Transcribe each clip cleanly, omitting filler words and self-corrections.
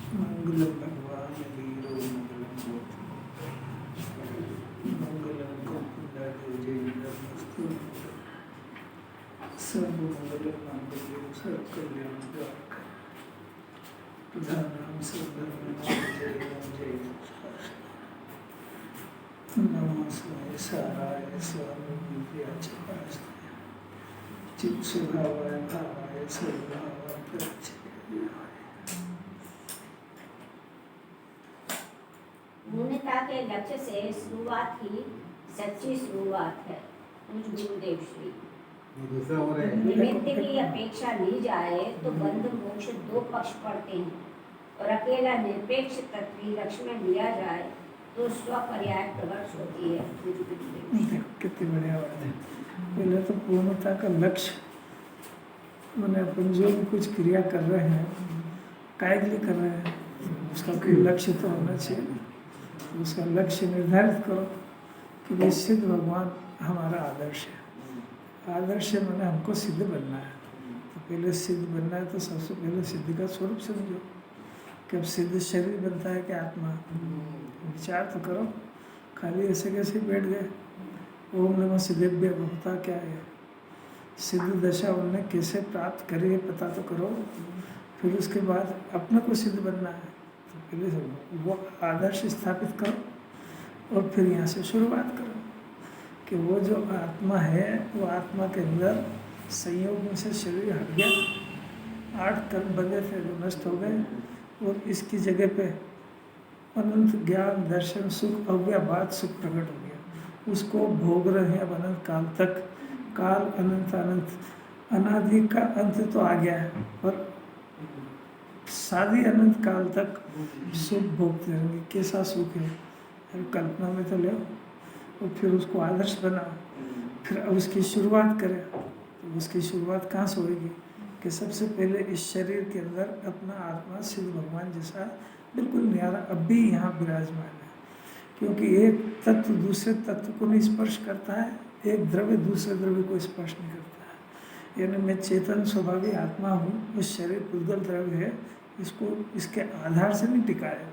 मंगलम भगवान वीरो मंगलम गोत्र मंगलम गोपुंडादे जयस्तु सर्वमंगल मांगल्यं सर्वकल्याणदायक प्रधानां सर्वधर्माणां जयं नमस्ते साराय स्वामित्याचार्य चित्स्वभावाय भावाय सर्वभावाय प्रत्यक्षाय। मूर्णता के लक्ष्य से शुरुआत ही सच्ची शुरुआत है। मुझ गुरुदेव श्री निमित्त की अपेक्षा ली जाए तो बंध मोक्ष दो पक्ष पड़ते हैं और अकेला निरपेक्ष तत्व लक्ष्य में लिया जाए तो स्वपर्याय प्रकट होती है। कितनी बढ़िया बात है। पहले तो पूर्णता का लक्ष्य मैंने अपन जो भी कुछ क्रिया कर रहे हैं काय के लिए कर रहे हैं उसका कोई लक्ष्य तो होना चाहिए। तो उसका लक्ष्य निर्धारित करो कि भाई सिद्ध भगवान हमारा आदर्श है। आदर्श है मैंने हमको सिद्ध बनना है। तो पहले सिद्ध बनना है तो सबसे पहले सिद्धि का स्वरूप समझो कि अब सिद्ध शरीर बनता है कि आत्मा। विचार तो करो, खाली ऐसे कैसे बैठ गए। ओम नमः सिद्धेभ्य होता क्या है, सिद्ध दशा उन्हें कैसे प्राप्त करी है पता तो करो। फिर उसके बाद अपने को सिद्ध बनना है तो पहले वो आदर्श स्थापित करो और फिर यहाँ से शुरुआत करो कि वो जो आत्मा है वो आत्मा के अंदर संयोग में से शरीर हट गया, 8 कर्म बंधे थे जो नष्ट हो गए और इसकी जगह पे अनंत ज्ञान दर्शन सुख अव्यवहार सुख प्रकट हो गया। उसको भोग रहे हैं अब अनंत काल तक। काल अनंत अनंत अनादि का अंत तो आ गया है पर शादी अनंत काल तक सुख भोगते रहेंगे। कैसा सुख है कल्पना में तो ले और फिर उसको आदर्श बनाओ। फिर अब उसकी शुरुआत करें तो उसकी शुरुआत कहाँ से होगी कि सबसे पहले इस शरीर के अंदर अपना आत्मा सिद्ध भगवान जैसा बिल्कुल न्यारा अब भी यहाँ विराजमान है। क्योंकि एक तत्व दूसरे तत्व को नहीं स्पर्श करता है, एक द्रव्य दूसरे द्रव्य को स्पर्श नहीं करता है। यानी मैं चेतन स्वभावी आत्मा हूँ, उस शरीर पुद्गल द्रव्य है, इसको इसके आधार से नहीं टिकाया।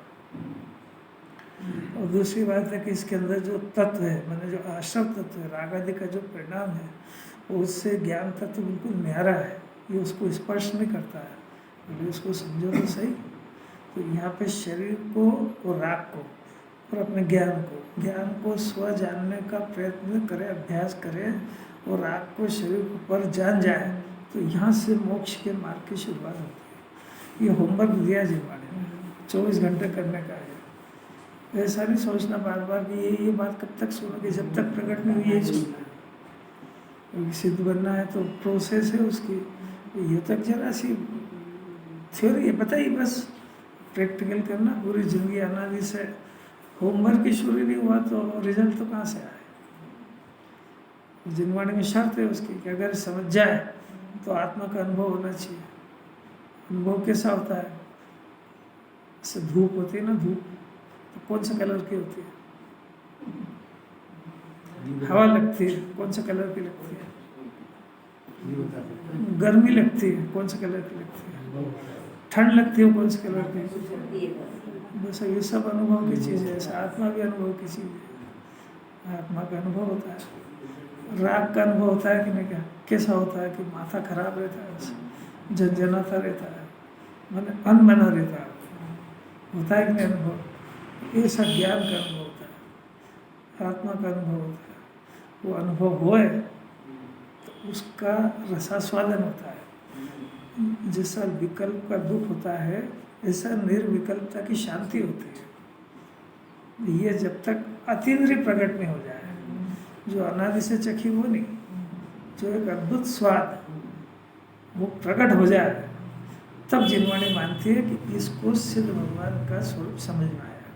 और दूसरी बात है कि इसके अंदर जो तत्व है मैंने जो आश्रम तत्व है राग आदि का जो परिणाम है उससे ज्ञान तत्व बिल्कुल न्यारा है, ये उसको स्पर्श नहीं करता है। बोले इसको समझो तो सही। तो यहाँ पे शरीर को और राग को और अपने ज्ञान को स्व जानने का प्रयत्न करे, अभ्यास करे और राग को शरीर पर जान जाए तो यहाँ से मोक्ष के मार्ग की शुरुआत होती है। ये होमवर्क दिया जिन्होंने 24 घंटे करने का है। ऐसा नहीं सोचना बार बार कि ये बात कब तक सुनोगे, जब तक प्रकट नहीं हुई यही सुनना है। सिद्ध बनना है तो प्रोसेस है उसकी। ये तक जरा सी थ्योरी है पता ही, बस प्रैक्टिकल करना पूरी जिंदगी अनादि से। होमवर्क ही शुरू नहीं हुआ तो रिजल्ट तो कहाँ से आए। जिनवाणी में शर्त है उसकी कि अगर समझ जाए तो आत्मा का अनुभव होना चाहिए। अनुभव कैसा होता है, जैसे धूप होती है ना, धूप तो कौन सा कलर की होती है, हवा लगती है कौन सा कलर की लगती है, गर्मी लगती है कौन सा कलर की लगती है, ठंड लगती है कौन से कलर की। बस ये सब अनुभव की चीज़ है। ऐसा आत्मा भी अनुभव की चीज़ है। आत्मा का अनुभव होता है, राग का अनुभव होता है कि नहीं, क्या कैसा होता है कि माथा खराब रहता है, झंझनाता रहता है, मैंने अनबना रहता है, होता है कि नहीं अनुभव। ये सब ज्ञान का अनुभव होता है, आत्मा का अनुभव होता है। वो अनुभव होए तो उसका रसास्वादन होता है। जैसा विकल्प का दुख होता है ऐसा निर्विकल्पता की शांति होती है। ये जब तक अतीन्द्रिय प्रकट नहीं हो जाए, जो अनादि से चखी वो नहीं, जो एक अद्भुत स्वाद वो प्रकट हो जाए तब जिनवाणी मानती है कि इसको सिद्ध भगवान का स्वरूप समझ में आया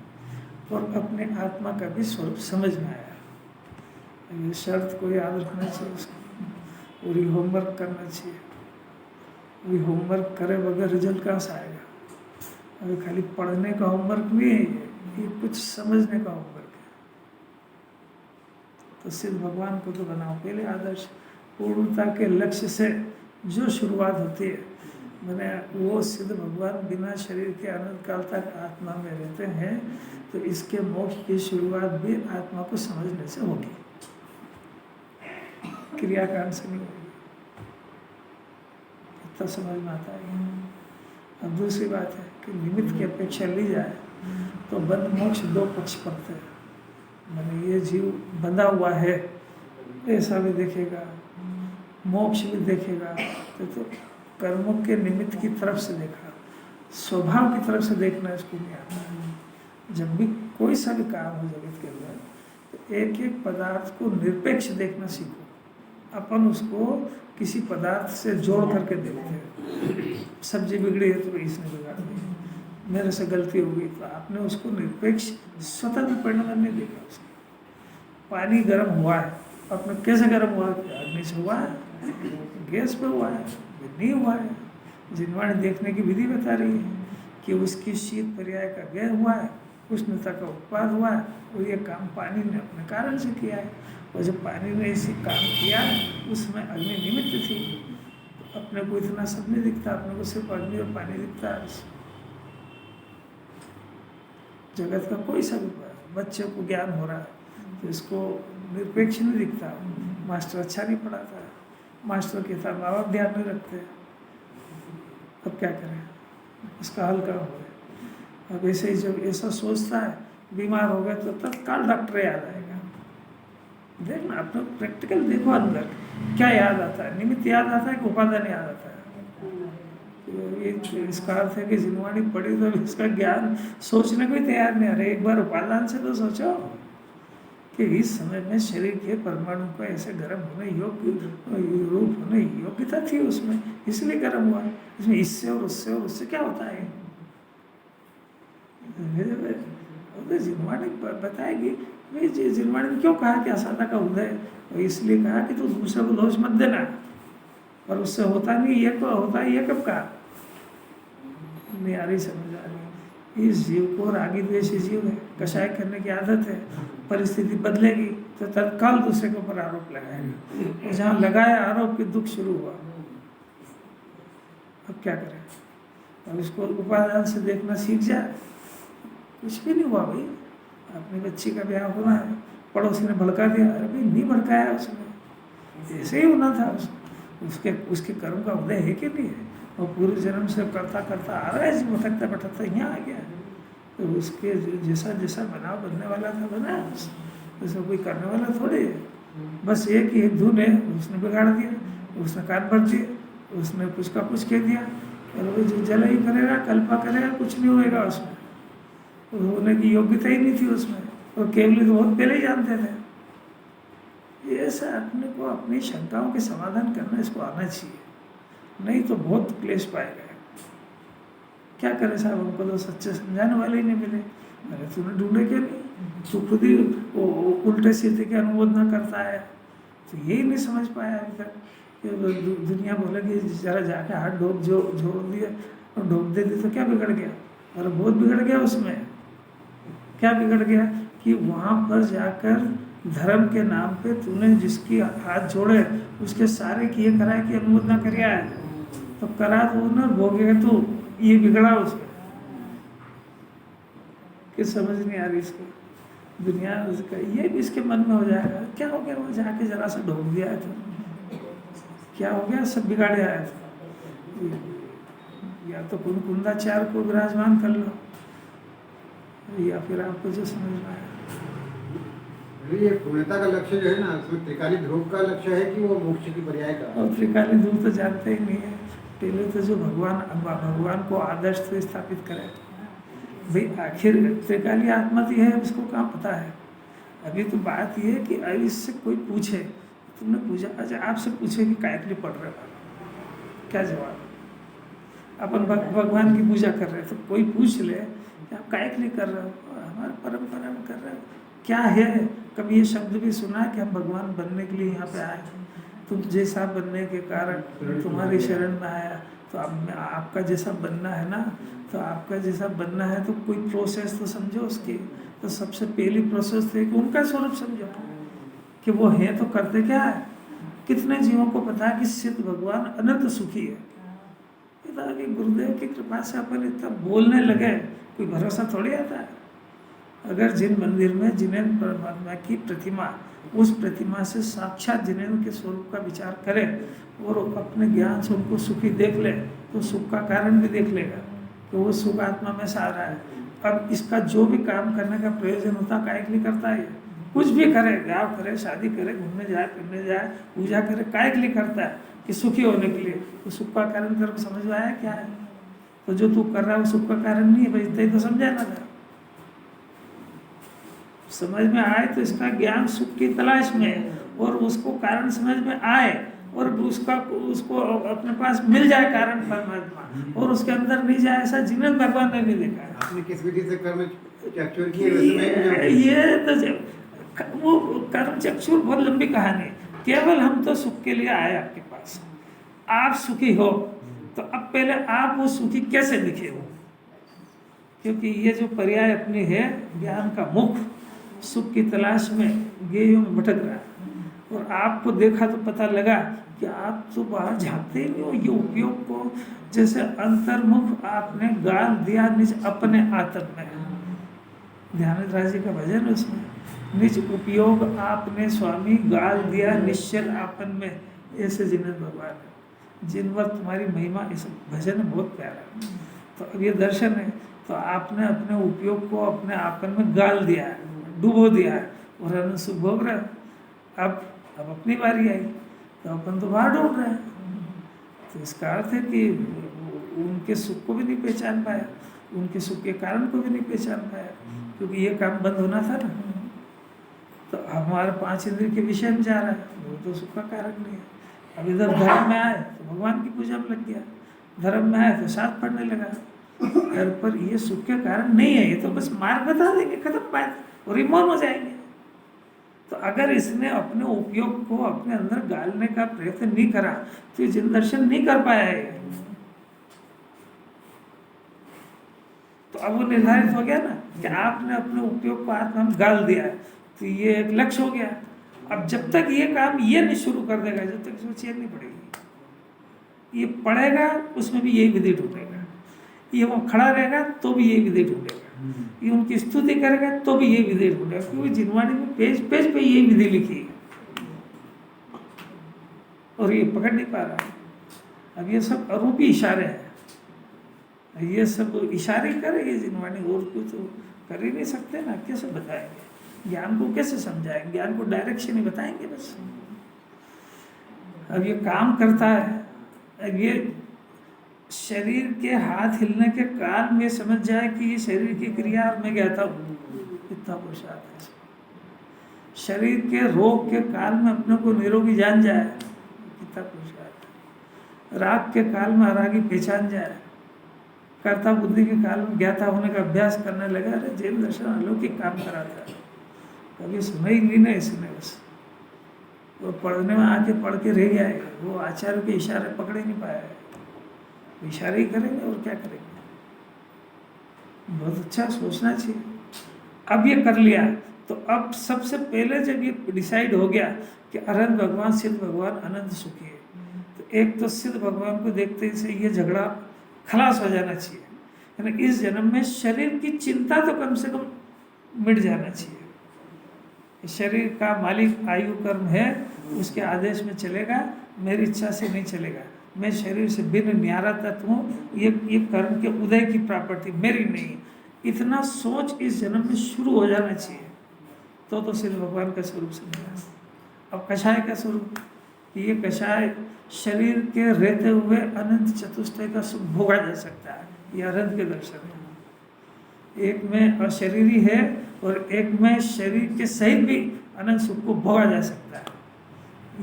और अपने आत्मा का भी स्वरूप समझ में आया। ये शर्त को याद रखना चाहिए उसको, पूरी होमवर्क करना चाहिए। अभी होमवर्क करे बगैर रिजल्ट कहाँ से आएगा। अभी खाली पढ़ने का होमवर्क नहीं है, ये कुछ समझने का होमवर्क है। तो सिद्ध भगवान को तो बनाओ पहले आदर्श। पूर्णता के लक्ष्य से जो शुरुआत होती है मैंने वो सिद्ध भगवान बिना शरीर के अनंत काल तक आत्मा में रहते हैं, तो इसके मोक्ष की शुरुआत भी आत्मा को समझने से होगी, क्रियाकांड से नहीं होगी। इतना समझ में आता है। अब दूसरी बात है कि निमित्त की अपेक्षा ली जाए तो बंध मोक्ष दो पक्ष पड़ते हैं। मैंने ये जीव बंधा हुआ है ऐसा भी देखेगा, मोक्ष भी देखेगा, तो कर्मों के निमित्त की तरफ से देखा, स्वभाव की तरफ से देखना इसको नहीं आता। जब भी कोई सा भी काम हो जगत के अंदर, तो एक एक पदार्थ को निरपेक्ष देखना सीखो। अपन उसको किसी पदार्थ से जोड़ करके देखते हैं। सब्जी बिगड़ी है तो इसने बिगाड़ दी, मेरे से गलती हो गई, तो आपने उसको निरपेक्ष स्वतंत्र परिणाम नहीं देखा। उसको पानी गर्म हुआ है, आपने कैसे गर्म हुआ? अग्नि से हुआ है, गैस पे हुआ है, नहीं हुआ है। जिनवाणी देखने की विधि बता रही है कि उसकी शीत पर्याय का व्यय हुआ है, उष्णता का उत्पाद हुआ है, और ये काम पानी ने अपने कारण से किया है। और जब पानी ने इसी काम किया, उसमें अग्नि निमित्त थी। तो अपने को इतना सब नहीं दिखता, अपने को सिर्फ अग्नि और पानी दिखता है। जगत का कोई सा भी बच्चे को ज्ञान हो रहा है तो इसको निरपेक्ष नहीं दिखता। मास्टर अच्छा नहीं पढ़ाता है, मास्टर के साथ माँ बाप ध्यान नहीं रखते, अब क्या करें? इसका हल क्या हो? अब ऐसे ही जब ऐसा सोचता है, बीमार हो गया तो तत्काल डॉक्टर याद आएगा। देखना, अपना प्रैक्टिकल देखो, अंदर क्या याद आता है? निमित्त याद आता है कि उपादान याद आता है? ये इसका अर्थ है कि जिनवाणी पढ़ी तो इसका ज्ञान सोचने को ही तैयार नहीं आ रहे। एक बार उपादान से तो सोचो कि इस समय में शरीर के परमाणु को ऐसे गर्म होने योग्य रूप होने योग्यता थी उसमें, इसलिए गर्म हुआ। इसमें इससे और उससे क्या होता है? जिनवाणी बताएगी। जिनवाणी ने क्यों कहा कि असाधा का उदय? इसलिए कहा कि तू दूसरे को दोष मत देना, और उससे होता नहीं, ये को होता है, ये कब कहा? नहीं आ रही समझ आ रही। इस जीव को रागी द्वेषी जीव है, कषाय करने की आदत है। परिस्थिति बदलेगी तो तत्काल दूसरे के ऊपर आरोप लगाएगा, और जहाँ लगाया आरोप के दुख शुरू हुआ। अब क्या करें? अब इसको उपादान से देखना सीख जाए। कुछ भी नहीं हुआ भाई, अपनी बच्ची का ब्याह होना है, पड़ोसी ने भड़का दिया, अरे भाई नहीं भड़काया उसने, ऐसे ही होना था। उसके कर्म का उदय है कि नहीं है? और पूर्व जन्म से करता करता आ रहा है, भटकता भटकता यहाँ आ गया। तो उसके जैसा बनाव बनने वाला था बना, उसमें कोई करने वाला थोड़े है। बस एक ही धुन है, उसने बिगाड़ दिया, उसने कान भर दिए, उसने कुछ का कुछ कह दिया, और वो जो जल ही करेगा, कल्पा करेगा, कुछ नहीं होएगा उसमें। होने की योग्यता ही नहीं थी उसमें, और केवल तो बहुत पहले ही जानते थे। ऐसा अपने को अपनी शंकाओं के समाधान करना इसको आना चाहिए, नहीं तो बहुत क्लेश पाएगा। क्या करे साहब, हमको तो सच्चे समझाने वाले ही नहीं मिले। अरे तूने ढूंढे क्यों नहीं? तू खुद ही उल्टे सीधे के अनुमोदना करता है, तो यही नहीं समझ पाया अभी तक कि दुनिया बोलेगी जरा जाके हाथ ढोक जोड़ दिया और ढोक दे दी तो क्या बिगड़ गया? अरे बहुत बिगड़ गया। उसमें क्या बिगड़ गया कि वहाँ पर जाकर धर्म के नाम पे तूने जिसकी हाथ जोड़े उसके सारे किए कराए की अनुमोदना करिया है, तो करा तो ना भोगेगा तो ये बिगड़ा उसमें। कि समझ नहीं आ रही इसको, दुनिया उसका ये भी इसके मन में हो जाएगा। क्या हो गया? वो जाके जरा सा ढोक दिया है तो क्या हो गया? सब बिगाड़े आया था। या तो कुंदाचार को विराजमान कर लो, या फिर आपको जो समझ में आया। ये पूर्णता का लक्ष्य जो है ना, उसमें त्रिकाली ध्रुव का लक्ष्य है कि वो मोक्ष की पर्याय का? और त्रिकाली ध्रुव तो जानते ही नहीं है। पहले तो जो भगवान को आदर्श से स्थापित करे भाई, आखिर त्रिकाली आत्मा तो है, उसको कहाँ पता है? अभी तो बात ये है कि अभी इससे कोई पूछे, तुमने पूछा, अच्छा आपसे पूछे कि काय के लिए पढ़ रहे हो, क्या जवाब? अपन भगवान की पूजा कर रहे हैं, तो कोई पूछ ले कि आप काय के लिए कर रहे हो? हमारे परंपरा में कर रहे हो। क्या है? कभी ये शब्द भी सुना है कि हम भगवान बनने के लिए यहाँ पे आए? तुम जैसा बनने के कारण तुम्हारी शरण में आया, तो अब आपका जैसा बनना है ना, तो आपका जैसा बनना है तो कोई प्रोसेस तो समझो उसकी। तो सबसे पहली प्रोसेस थी कि उनका स्वरूप समझो कि वो है तो करते क्या है। कितने जीवों को पता है कि सिद्ध भगवान अनंत सुखी है, ये तो अभी गुरुदेव की कृपा से अपन इतना बोलने लगे, कोई भरोसा थोड़ी आता है। अगर जिन मंदिर में जिनेन्द्र परमात्मा की प्रतिमा, उस प्रतिमा से साक्षात जिनेन्द्र के स्वरूप का विचार करे और अपने ज्ञान से उनको सुखी देख ले, तो सुख का कारण भी देख लेगा कि वो सुख आत्मा में से आ रहा है। अब इसका जो भी काम करने का प्रयोजन होता काहे के लिए करता है? कुछ भी करे, गाँव करे, शादी करे, घूमने जाए, फिरने जाए, पूजा करे, काहे के लिए करता है? कि सुखी होने के लिए। तो सुख का कारण तेरे को समझ में आया क्या है? तो जो तू कर रहा है वो सुख का कारण नहीं है भाई, इतना ही तो समझा ना था। समझ में आए तो इसका ज्ञान सुख की तलाश में है, और उसको कारण समझ में आए और उसको अपने पास मिल जाए कारण परमात्मा, और उसके अंदर नहीं जाए, ऐसा जीवन भगवान ने नहीं देखा है। आपने किस विधि से कर्म चक्षुर किए? ये तो वो कर्म चक्षुर बहुत लंबी कहानी है। केवल हम तो सुख के लिए आए आपके पास, आप सुखी हो, तो अब पहले आप वो सुखी कैसे दिखे हो? क्योंकि ये जो पर्याय अपनी है ज्ञान का मुख, सुख की तलाश में गेयों में भटक रहा है, और आपको देखा तो पता लगा कि आप तो बाहर झांकते ही नहीं हो। ये उपयोग को जैसे अंतर्मुख आपने गाल दिया निज अपने आत्म में। ध्यान राजी का भजन है उसमें, निज उपयोग आपने स्वामी गाल दिया निश्चल आपन में, ऐसे जिनेन्द्र भगवान है। जिनवर तुम्हारी महिमा, इस भजन बहुत प्यारा है। तो अब ये दर्शन है, तो आपने अपने उपयोग को अपने आपन में गाल दिया है, डुबो दिया है, और अनंत सुख भोग रहे हो। अब अपनी बारी आई तो अपन तो बाहर ढूंढ रहे हैं। तो इसका अर्थ है कि उनके सुख को भी नहीं पहचान पाया, उनके सुख के कारण को भी नहीं पहचान पाया, क्योंकि ये काम बंद होना था ना। तो हमारे 5 इंद्रिय के विषय में जा रहा है, वो तो सुख का कारण नहीं है। अब इधर धर्म में आए तो भगवान की पूजा में लग गया, धर्म में आए तो साथ पढ़ने लगा। पर ये सुख के कारण नहीं है, ये तो बस मार्ग बता देंगे, खत्म बात, और रिमोन हो जाएंगे। तो अगर इसने अपने उपयोग को अपने अंदर गालने का प्रयत्न नहीं करा तो ये जिन दर्शन नहीं कर पाया है। तो अब वो निर्धारित हो गया ना कि आपने अपने उपयोग को आत्मा में गाल दिया है, तो ये एक लक्ष्य हो गया। अब जब तक ये काम ये नहीं शुरू कर देगा, जब तक इसमें चेन नहीं पड़ेगी। ये पढ़ेगा उसमें भी यही विधि ढूंढेगा, ये वो खड़ा रहेगा तो भी यही विधि ढूंढेगा, ये उनकी स्तुति करेगा तो भी यही विधि ढूंढेगा, क्योंकि जिनवाणी में पेज पेज पे यही विधि लिखी है, और ये पकड़ नहीं पा रहा है। अब ये सब अरूपी इशारे हैं, ये सब इशारे करेंगे जिनवाणी, और कुछ तो कर ही नहीं सकते ना। कैसे बताएंगे ज्ञान को, कैसे समझाएंगे ज्ञान को? डायरेक्शन ही बताएंगे बस। अब ये काम करता है, अब ये शरीर के हाथ हिलने के काल में समझ जाए कि ये शरीर की क्रिया, और मैं कहता हूँ इतना पुरुषार्थ है। शरीर के रोग के काल में अपने को निरोगी जान जाए, कितना पुरुषार्थ है। राग के काल में अरागी पहचान जाए, कर्ता बुद्धि के काल में ज्ञाता होने का अभ्यास करने लगा। अरे जैन दर्शन अलौकिक काम कराता है, कभी सुना ही नहीं ना इसने, बस वो पढ़ने में आके पढ़ के रह गया है, वो आचार्य के इशारे पकड़े नहीं पाया है। इशारे ही करेंगे और क्या करेंगे? बहुत अच्छा सोचना चाहिए। अब ये कर लिया तो अब सबसे पहले जब ये डिसाइड हो गया कि अनंत भगवान, सिद्ध भगवान अनंत सुखी है, तो एक तो सिद्ध भगवान को देखते ही से ये झगड़ा खलास हो जाना चाहिए, यानी इस जन्म में शरीर की चिंता तो कम से कम मिट जाना चाहिए। शरीर का मालिक आयु कर्म है, उसके आदेश में चलेगा, मेरी इच्छा से नहीं चलेगा। मैं शरीर से भिन्न न्यारा तत्व हूँ, ये कर्म के उदय की प्रॉपर्टी मेरी नहीं। इतना सोच इस जन्म में शुरू हो जाना चाहिए, तो सिद्ध भगवान का स्वरूप समझा। अब कषाय का स्वरूप, ये कषाय शरीर के रहते हुए अनंत चतुष्टय का सुख भोगा जा सकता है। ये अनंत के दर्शन है। एक में अशरीरी है और एक में शरीर के सहित भी अनंत सुख को भोगा जा सकता है।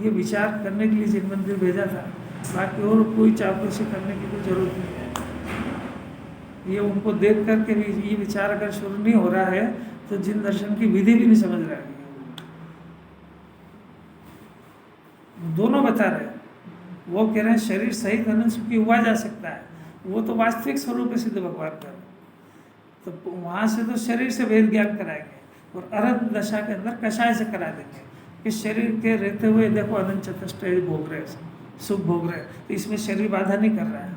ये विचार करने के लिए जिन मंदिर भेजा था, बाकी और कोई चापलूसी करने की कोई जरूरत नहीं है। ये उनको देख करके भी ये विचार अगर शुरू नहीं हो रहा है तो जिन दर्शन की विधि भी नहीं समझ रहा है। दोनों बता रहे हैं, वो कह रहे हैं शरीर सहित अनंत सुखी हुआ जा सकता है, वो तो वास्तविक स्वरूप है सिद्ध भगवान का। तो वहाँ से तो शरीर से वेद ज्ञान कराएंगे और अनंत दशा के अंदर कषाय से करा देंगे कि शरीर के रहते हुए देखो अनंत चतुष्टय भोग रहे, सुख भोग रहे, तो इसमें शरीर बाधा नहीं कर रहा है।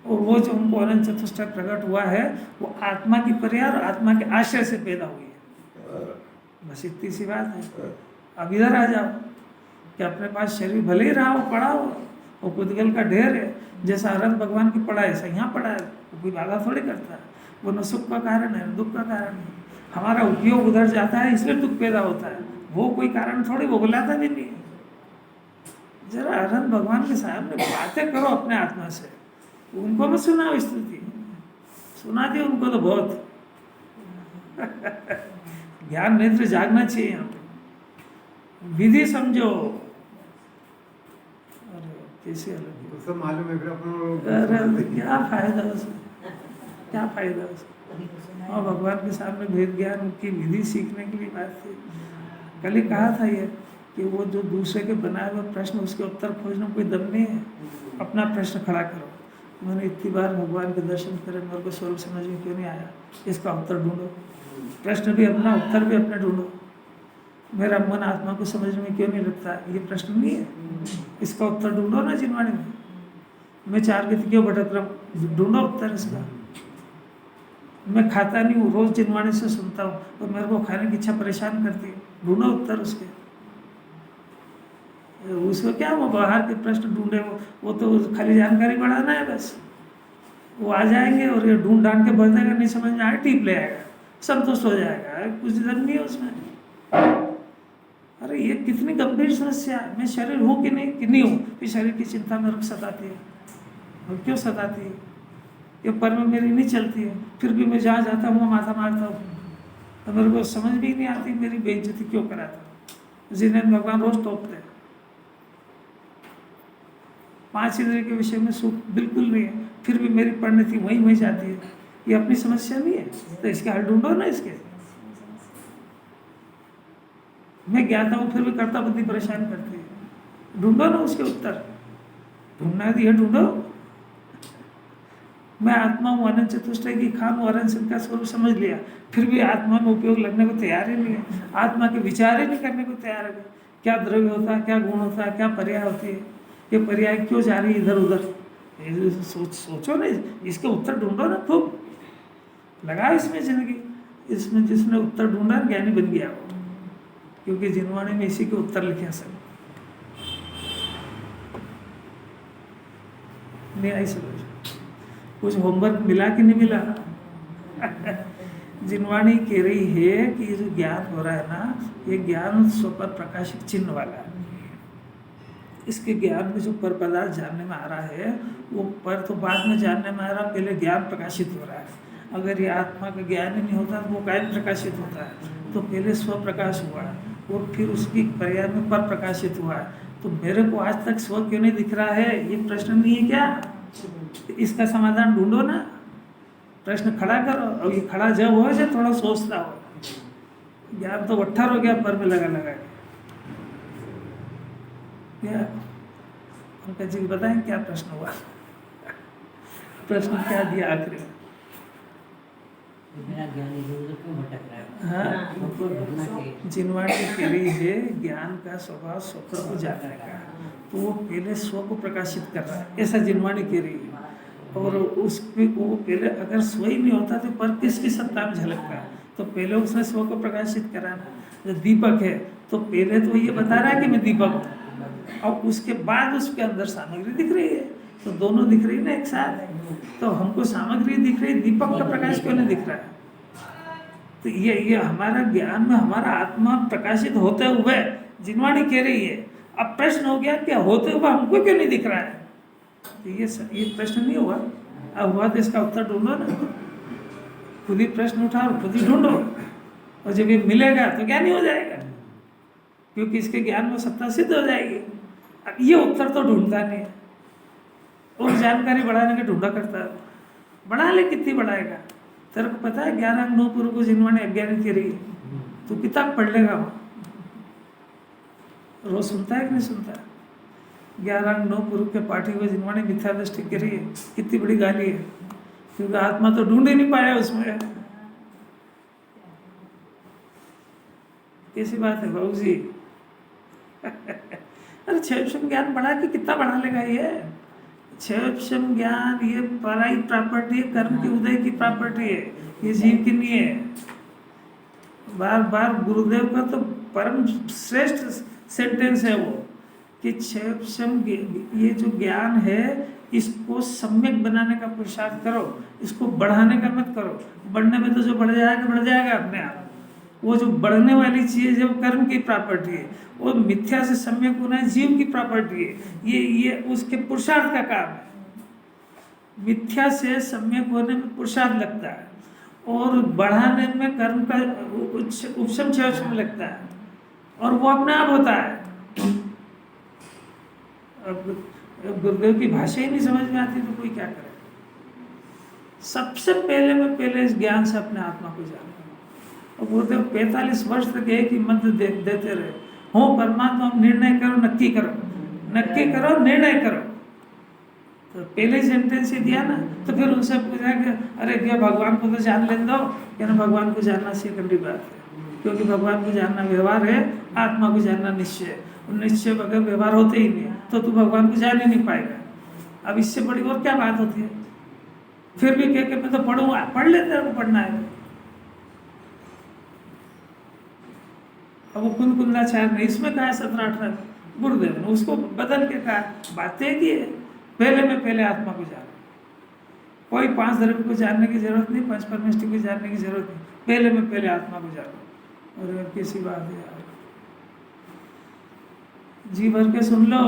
और वो जो हमको अनंत चतुष्टय प्रकट हुआ है वो आत्मा की पर्याय और आत्मा के आश्रय से पैदा हुई है। बस इतनी सी बात है। अब इधर आ जाओ कि अपने पास शरीर भले ही रहा हो, पड़ा हो, वो पुद्गल का ढेर है, जैसा अनंत भगवान की पड़ा है ऐसा यहाँ पड़ा है, वो कोई बाधा थोड़ी करता है। वो न सुख का कारण है न दुख का कारण है। हमारा उपयोग उधर जाता है इसलिए दुख पैदा होता है, वो कोई कारण थोड़ी, वो बुलाता भी नहीं। जरा अनंत भगवान के सामने बातें करो अपने आत्मा से, उनको मत सुनाओ स्तुति, सुना दी उनको तो बहुत। ज्ञान नेत्र जागना चाहिए हम, विधि समझो। अरे कैसे अलग वो सब मालूम है, फिर अरे अपन क्या फायदा उसमें, क्या फायदा उसमें। और भगवान के सामने भेद ज्ञान की विधि सीखने की भी बात थी। कल ही कहा था ये कि वो जो दूसरे के बनाए हुए प्रश्न उसके उत्तर खोजने में कोई दम नहीं है, अपना प्रश्न खड़ा करो। मैंने इतनी बार भगवान के दर्शन करे, मेरे को स्वरूप समझ में क्यों नहीं आया, इसका उत्तर ढूंढो। प्रश्न भी अपना, उत्तर भी अपने ढूंढो। मेरा मन आत्मा को समझने में क्यों नहीं लगता, ये प्रश्न नहीं है, इसका उत्तर ढूंढो ना जिनवाणी में। मैं चार गति क्यों भटक रहा हूँ, ढूंढो उत्तर इसका। मैं खाता नहीं हूँ, रोज जिनवाणी से सुनता हूँ और मेरे को खाने की इच्छा परेशान करती है, ढूंढो उत्तर उसके। उसको क्या वो बाहर के प्रश्न ढूंढे, वो तो खाली जानकारी बढ़ाना है बस। वो आ जाएंगे और ये ढूंढ ढांड के बढ़ जाएगा, नहीं समझ में आए टीप ले आएगा, संतुष्ट हो जाएगा, कुछ दम नहीं है उसमें। अरे ये कितनी गंभीर समस्या, मैं शरीर हूँ कि नहीं हूँ, फिर शरीर की चिंता मेरे को सताती है। और क्यों सताती है, ये पर में मेरी नहीं चलती है, फिर भी मैं जहाँ जाता हूँ माथा मारता हूँ, तो मेरे को समझ भी नहीं आती मेरी बेइज्जती क्यों कराता हूँ। जिन्हें भगवान रोज टोकते हैं। 5 इंद्रिय के विषय में सुख बिल्कुल नहीं है, फिर भी मेरी परिणति वहीं जाती है, ये अपनी समस्या नहीं है, तो इसके हल ढूंढो ना इसके। मैं ज्ञाता हूँ फिर भी कर्ता बुद्धि परेशान करती है, ढूंढो ना उसके उत्तर। ढूंढना है तो ये ढूंढो। मैं आत्मा हूँ, अनंत चतुष्टय की खान हूँ, अनंत का स्वरूप समझ लिया, फिर भी आत्मा में उपयोग लगने को तैयार ही नहीं है, आत्मा के विचार ही नहीं करने को तैयार है। क्या द्रव्य होता है, क्या गुण होता है, क्या पर्याय होती है, ये पर्याय क्यों जा रही है इधर उधर, सोचो ना, इसके उत्तर ढूंढो ना, खूब लगाओ इसमें जिंदगी। इसमें जिसने उत्तर ढूंढा ज्ञानी बन गया वो, क्योंकि जिनवाणी में इसी के उत्तर लिखे हैं सब। नहीं आई समझ, कुछ होमवर्क मिला कि नहीं मिला। जिनवाणी कह रही है कि ये जो ज्ञान हो रहा है ना, ये ज्ञान स्व पर प्रकाशित चिन्ह वाला है। इसके ज्ञान में जो पर पदार्थ जानने में आ रहा है, वो पर तो बाद में जानने में आ रहा, पहले ज्ञान प्रकाशित हो रहा है। अगर ये आत्मा का ज्ञान ही नहीं होता तो वो कायम प्रकाशित होता है, तो पहले स्व प्रकाश हुआ है और फिर उसकी पर्याय में पर प्रकाशित हुआ है। तो मेरे को आज तक स्व क्यों नहीं दिख रहा है, ये प्रश्न नहीं है क्या, इसका समाधान ढूंढो ना, प्रश्न खड़ा करो। और ये खड़ा जब हो जब थोड़ा सोचता हो, ज्ञान तो वट्ठर हो गया पर में लगा लगा क्या। उनका जी बताएं क्या प्रश्न हुआ, प्रश्न क्या दिया आखिरी में। हाँ, जिनवाणी कह रही है ज्ञान का स्वभाव स्वतः को जानने का, तो वो पहले स्व को प्रकाशित कर रहा है, ऐसा जिनवाणी कह रही है। और उसके वो पहले अगर स्व ही नहीं होता तो पर किसकी सत्ता में झलकता है, तो पहले उसने स्व को प्रकाशित कराना। जो दीपक है तो पहले तो ये बता रहा है कि मैं दीपक हूँ, और उसके बाद उसके अंदर सामग्री दिख रही है, तो दोनों दिख रही है ना एक साथ। तो हमको सामग्री दिख रही है, दीपक का प्रकाश क्यों नहीं दिख रहा है। तो ये हमारा ज्ञान में हमारा आत्मा प्रकाशित होते हुए जिनवाणी कह रही है। अब प्रश्न हो गया क्या होते हुए हमको क्यों नहीं दिख रहा है, तो ये प्रश्न नहीं हुआ। अब हुआ तो इसका उत्तर ढूंढो ना, खुद ही प्रश्न उठा और खुद ही ढूंढो, और जब ये मिलेगा तो ज्ञान ही हो जाएगा, क्योंकि इसके ज्ञान में सत्ता सिद्ध हो जाएगी। अब ये उत्तर तो ढूंढता नहीं है, और जानकारी बढ़ाने का ढूंढा करता है। बढ़ा ले, कितनी बढ़ाएगा। तेरे को पता है 11 अंग 9 पूर्व को जिनवाणी अज्ञानी कह रही है, तू किताब पढ़ लेगा वहाँ, रोज सुनता है कि नहीं सुनता। 11 अंग 9 पूर्व के पाठी को जिनवाणी मिथ्या दृष्टि कह रही है, कितनी बड़ी गाली है, क्योंकि आत्मा तो ढूंढ ही नहीं पाया उसमें। कैसी बात है बाबू जी। अरे 6 ज्ञान बढ़ा के कितना बढ़ा लेगा ये, क्षेपक्षम ज्ञान ये पराई प्रॉपर्टी है, कर्म के उदय की प्रॉपर्टी है, ये जीव की नहीं है। बार बार गुरुदेव का तो परम श्रेष्ठ सेंटेंस है वो कि क्षेपक्षम ये जो ज्ञान है इसको सम्यक बनाने का पुरुषार्थ करो, इसको बढ़ाने का मत करो। बढ़ने में तो जो बढ़ जाएगा अपने आप। वो जो बढ़ने वाली चीज है वो कर्म की प्रॉपर्टी है, वो मिथ्या से सम्यक होना है जीव की प्रॉपर्टी है। ये उसके पुरुषार्थ का काम है। मिथ्या से सम्यक होने में पुरुषार्थ लगता है और बढ़ाने में कर्म का उपशम क्षेपक्षम लगता है, और वो अपने आप होता है। अब गुरुदेव की भाषा ही नहीं समझ में आती तो कोई क्या करे। सबसे पहले इस ज्ञान से अपने आत्मा को जानो। और गुरुदेव 45 वर्ष तक एक ही मंत्र देते रहे, हो परमात्मा निर्णय करो, नक्की करो, निर्णय करो। तो पहले सेंटेंस ही दिया ना। तो फिर उनसे पूछा कि अरे क्या भगवान को तो जान लेने दो। क्या भगवान को जानना सेकेंडरी बात है, क्योंकि भगवान को जानना व्यवहार है, आत्मा को जानना निश्चय है। निश्चय बगैर व्यवहार होते ही नहीं, तो तू भगवान को जान ही नहीं पाएगा। अब इससे बड़ी और क्या बात होती है। फिर भी क्या मैं तो पढ़ूंगा, पढ़ लेते हैं, पढ़ना है। अब वो कुंदाचार्य ने इसमें कहा 17-18 गुरुदेव ने उसको बदल के कहा, बातें की है पहले आत्मा को जानो। कोई 5 धर्म को जानने की जरूरत नहीं, 5 परमेष्टि को जानने की जरूरत नहीं, पहले आत्मा को जानो। और कैसी बात है यार, जी भर के सुन लो।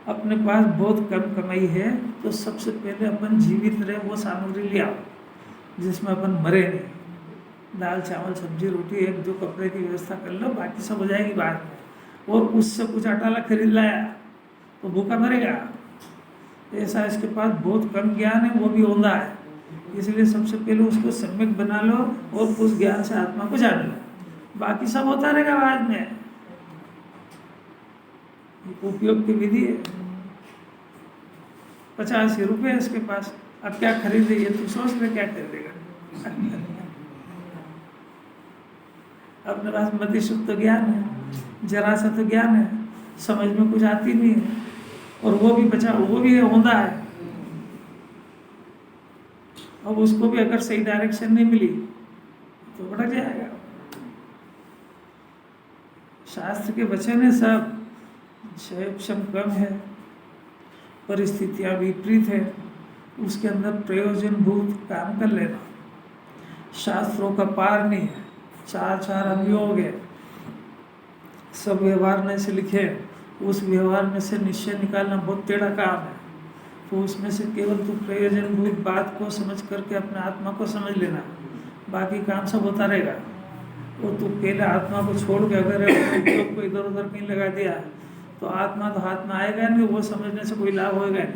अपने पास बहुत कम कमाई है तो सबसे पहले अपन जीवित रहे वो सामग्री ले आओ जिसमें अपन मरे नहीं। दाल चावल सब्जी रोटी 1-2 कपड़े की व्यवस्था कर लो, बाकी सब हो जाएगी बाद में। और उससे कुछ आटाला खरीद लाया तो भूखा मरेगा। ऐसा इसके पास बहुत कम ज्ञान है, वो भी औंधा है। इसलिए सबसे पहले उसको सम्यक बना लो और उस ज्ञान से आत्मा को जान लो, बाकी सब होता रहेगा बाद में। उपयोग की विधि है। 85 रुपये इसके पास, अब क्या खरीदे ये तू सोच ले, क्या खरीदेगा। अपने पास मति शुद्ध तो ज्ञान है, जरा सा तो ज्ञान है, समझ में कुछ आती नहीं है, और वो भी है, औंधा है। अब उसको भी अगर सही डायरेक्शन नहीं मिली तो भटक जाएगा। शास्त्र के वचन है सब, क्षेपक्षम कम है, परिस्थितियां विपरीत है, उसके अंदर प्रयोजनभूत काम कर लेना। शास्त्रों का पार नहीं है, 4 अभियोग है, सब व्यवहार में से लिखे, उस व्यवहार में से निश्चय निकालना बहुत टेढ़ा काम है। तो उसमें से केवल तू प्रयोजनभूत बात को समझ करके अपने आत्मा को समझ लेना, बाकी काम सब होता रहेगा। वो तू पहले आत्मा को छोड़ के अगर उपयोग को इधर उधर कहीं लगा दिया तो आत्मा तो हाथ में आएगा नहीं, वो समझने से कोई लाभ होएगा नहीं।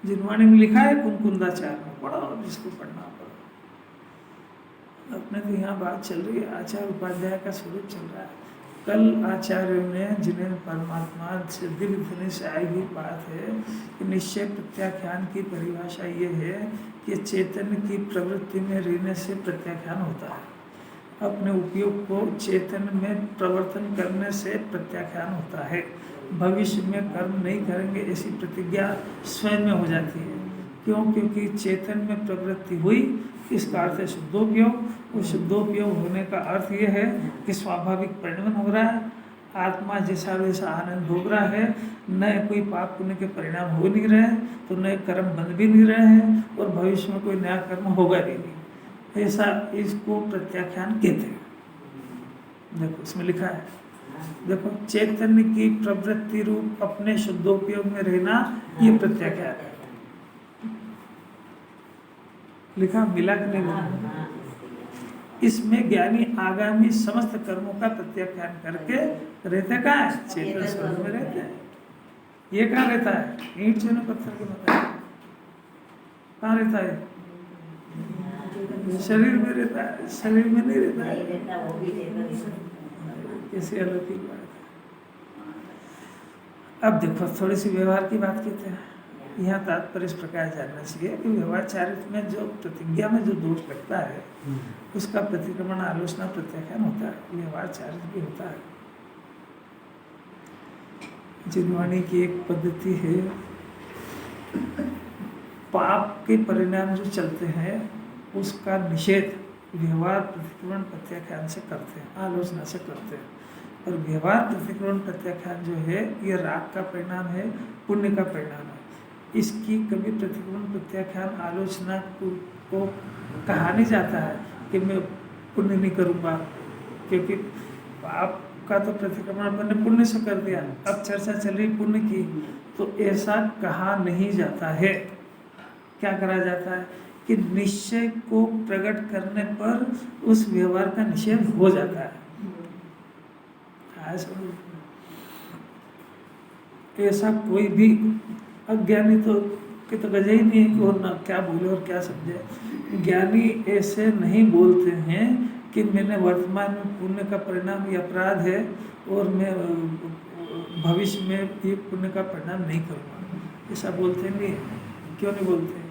जिनवाणी में लिखा है कुंदाचार्य में, पढ़ो जिसको पढ़ना पढ़ो। अपने तो यहाँ बात चल रही है आचार्य उपाध्याय का स्वरूप चल रहा है। कल आचार्यों ने जिन्हें परमात्मा से दिल धनी से आई हुई बात है कि निश्चय प्रत्याख्यान की परिभाषा ये है कि चेतन की प्रवृत्ति में रहने से प्रत्याख्यान होता है। अपने उपयोग को चेतन में प्रवर्तन करने से प्रत्याख्यान होता है। भविष्य में कर्म नहीं करेंगे ऐसी प्रतिज्ञा स्वयं में हो जाती है। क्यों? क्योंकि चेतन में प्रवृत्ति हुई, इसका अर्थ है शुद्धोपयोग। उस शुद्धोपयोग होने का अर्थ यह है कि स्वाभाविक परिणमन हो रहा है, आत्मा जैसा वैसा आनंद भोग रहा है, नए कोई पाप पुण्य के परिणाम हो नहीं रहे हैं, तो नए कर्म बन भी नहीं रहे हैं और भविष्य में कोई नया कर्म होगा भी नहीं। ऐसा इसको प्रत्याख्यान कहते हैं। देखो इसमें लिखा है, देखो चैतन्य की प्रवृत्ति रूप अपने शुद्धोपयोग में रहना, ये प्रत्याख्यान है। लिखा मिला कि नहीं मिला? इसमें ज्ञानी आगामी समस्त कर्मों का प्रत्याख्यान करके रहते कहाँ है? चेतन स्वरूप में रहते हैं। ये कहाँ रहता है? ईंट चूने पत्थर के मत कहाँ रहता है? शरीर में रहता है, शरीर में नहीं रहता है। कैसी अलौकिक बात है। अब देखो थोड़ी सी व्यवहार की बात कहते हैं। यहाँ तात्पर्य इस प्रकार जानना चाहिए कि व्यवहार चारित्र में जो प्रतिज्ञा में जो दोष लगता है उसका प्रतिक्रमण आलोचना प्रत्याख्यान होता है, व्यवहार चारित्र भी होता है। जिनवाणी की एक पद्धति है, पाप के परिणाम जो चलते हैं उसका निषेध व्यवहार प्रतिक्रमण प्रत्याख्यान से करते हैं, आलोचना से करते हैं। और व्यवहार प्रतिक्रमण प्रत्याख्यान जो है ये राग का परिणाम है, पुण्य का परिणाम है। इसकी कभी प्रतिक्रमण प्रत्याख्यान आलोचना को कहा नहीं जाता है कि मैं पुण्य नहीं करूँगा, क्योंकि पाप का तो प्रतिक्रमण मैंने पुण्य से कर दिया, अब चर्चा चल रही पुण्य की, तो ऐसा कहा नहीं जाता है। क्या करा जाता है कि निश्चय को प्रकट करने पर उस व्यवहार का निषेध हो जाता है। ऐसा कोई भी अज्ञानी तो गजा ही नहीं है कि वो ना क्या बोले और क्या समझे। ज्ञानी ऐसे नहीं बोलते हैं कि मैंने वर्तमान में पुण्य का परिणाम ये अपराध है और मैं भविष्य में ये पुण्य का परिणाम नहीं करूँगा, ऐसा बोलते नहीं। क्यों नहीं बोलते?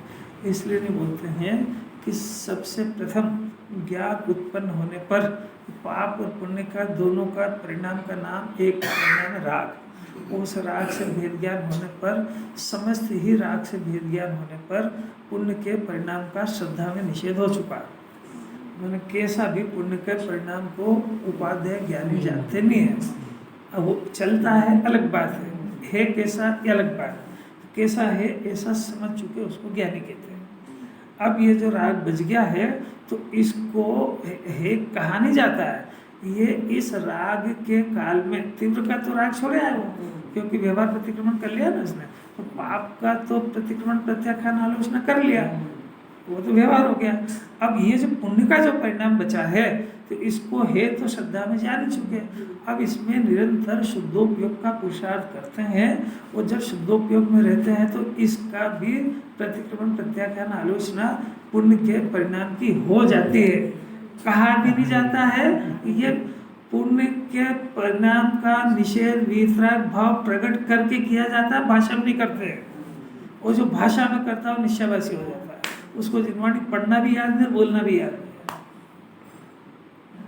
इसलिए नहीं बोलते हैं कि सबसे प्रथम ज्ञान उत्पन्न होने पर पाप और पुण्य का दोनों का परिणाम का नाम एक परिणाम है राग। उस राग से भेद ज्ञान होने पर, समस्त ही राग से भेद ज्ञान होने पर पुण्य के परिणाम का श्रद्धा में निषेध हो चुका। मैंने कैसा भी पुण्य के परिणाम को उपाध्याय ज्ञानी जानते नहीं है। अब वो चलता है अलग बात है कैसा ये अलग बात है। कैसा है ऐसा समझ चुके उसको ज्ञानी कहते हैं। अब ये जो राग बज गया है तो इसको है कहा नहीं जाता है। ये इस राग के काल में तीव्र का तो राग छोड़े आए वो, क्योंकि व्यवहार प्रतिक्रमण कर लिया ना उसने, तो पाप का तो प्रतिक्रमण प्रत्याख्यान आलोचना कर लिया, वो तो व्यवहार हो गया। अब ये जो पुण्य का जो परिणाम बचा है तो इसको है तो श्रद्धा में जान चुके। अब इसमें निरंतर शुद्धोपयोग का पुरुषार्थ करते हैं और जब शुद्धोपयोग में रहते हैं तो इसका भी प्रतिक्रमण प्रत्याख्यान आलोचना पुण्य के परिणाम की हो जाती है। कहा भी नहीं जाता है ये पुण्य के परिणाम का निषेध वीतराग भाव प्रकट करके किया जाता है, भाषा में नहीं करते। और जो भाषा में करता है वो निश्चयवासी हो जाता है, उसको जिनवाणी पढ़ना भी याद नहीं, बोलना भी याद नहीं।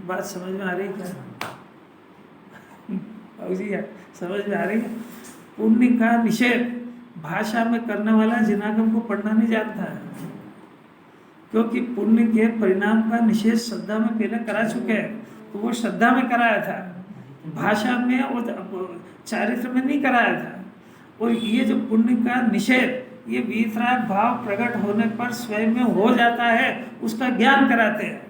बात समझ में आ रही क्या? जी समझ में आ रही है? पुण्य का निषेध भाषा में करने वाला जिनागम को पढ़ना नहीं जानता है, क्योंकि पुण्य के परिणाम का निषेध श्रद्धा में पहले करा चुके हैं, तो वो श्रद्धा में कराया था, भाषा में और चारित्र में नहीं कराया था। और ये जो पुण्य का निषेध ये वीतराग भाव प्रकट होने पर स्वयं में हो जाता है, उसका ज्ञान कराते हैं।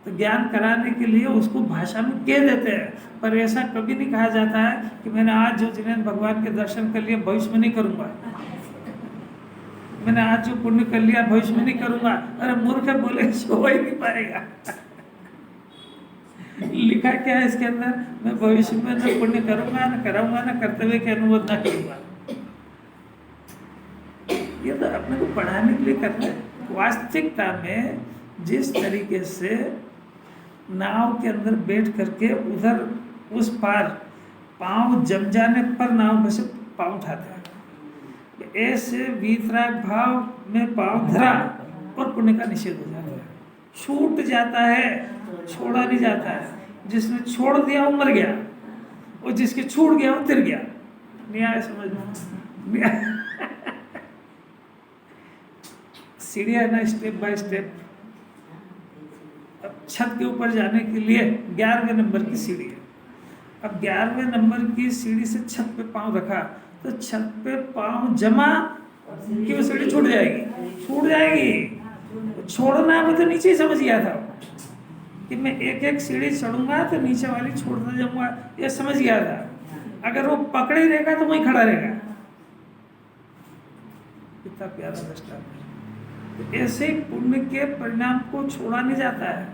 तो ज्ञान कराने के लिए उसको भाषा में कह देते हैं, पर ऐसा कभी नहीं कहा जाता है कि मैंने आज जो जिन्हें भगवान के दर्शन कर लिया भविष्य में नहीं करूँगा, मैंने आज जो पुण्य कर लिया भविष्य में नहीं करूँगा। अरे मूर्ख बोले हो ही नहीं पाएगा। लिखा क्या है इसके अंदर? मैं भविष्य में न पुण्य करूँगा, न कराऊंगा, न कर्तव्य के अनुरोध न करूँगा। ये तो अपने को पढ़ाने के लिए करना है। वास्तविकता में जिस तरीके से नाव के अंदर बैठ करके उधर उस पार पांव जम जाने पर नाव में से पांव उठाते हैं, ऐसे वीतराग भाव में पांव धरा और पुण्य का निषेध हो जाता है, छूट जाता है, छोड़ा नहीं जाता है। जिसने छोड़ दिया वो मर गया, और जिसके छूट गया वो तिर गया। न्याय समझ में सीढ़ियाँ है ना, स्टेप बाय स्टेप। अब छत के ऊपर जाने के लिए 11वें नंबर की सीढ़ी है। अब 11वें नंबर की सीढ़ी से छत पे पांव रखा तो छत पे पांव जमा कि वो सीढ़ी छूट जाएगी, छूट जाएगी। छोड़ना वो तो नीचे ही समझ गया था कि मैं एक एक सीढ़ी चढ़ूंगा तो नीचे वाली छोड़ता जाऊंगा, ये समझ गया था। अगर वो पकड़े ही रहेगा तो वहीं खड़ा रहेगा। कितना प्यारा दृष्टांत है। तो ऐसे ही पुण्य के परिणाम को छोड़ा नहीं जाता है।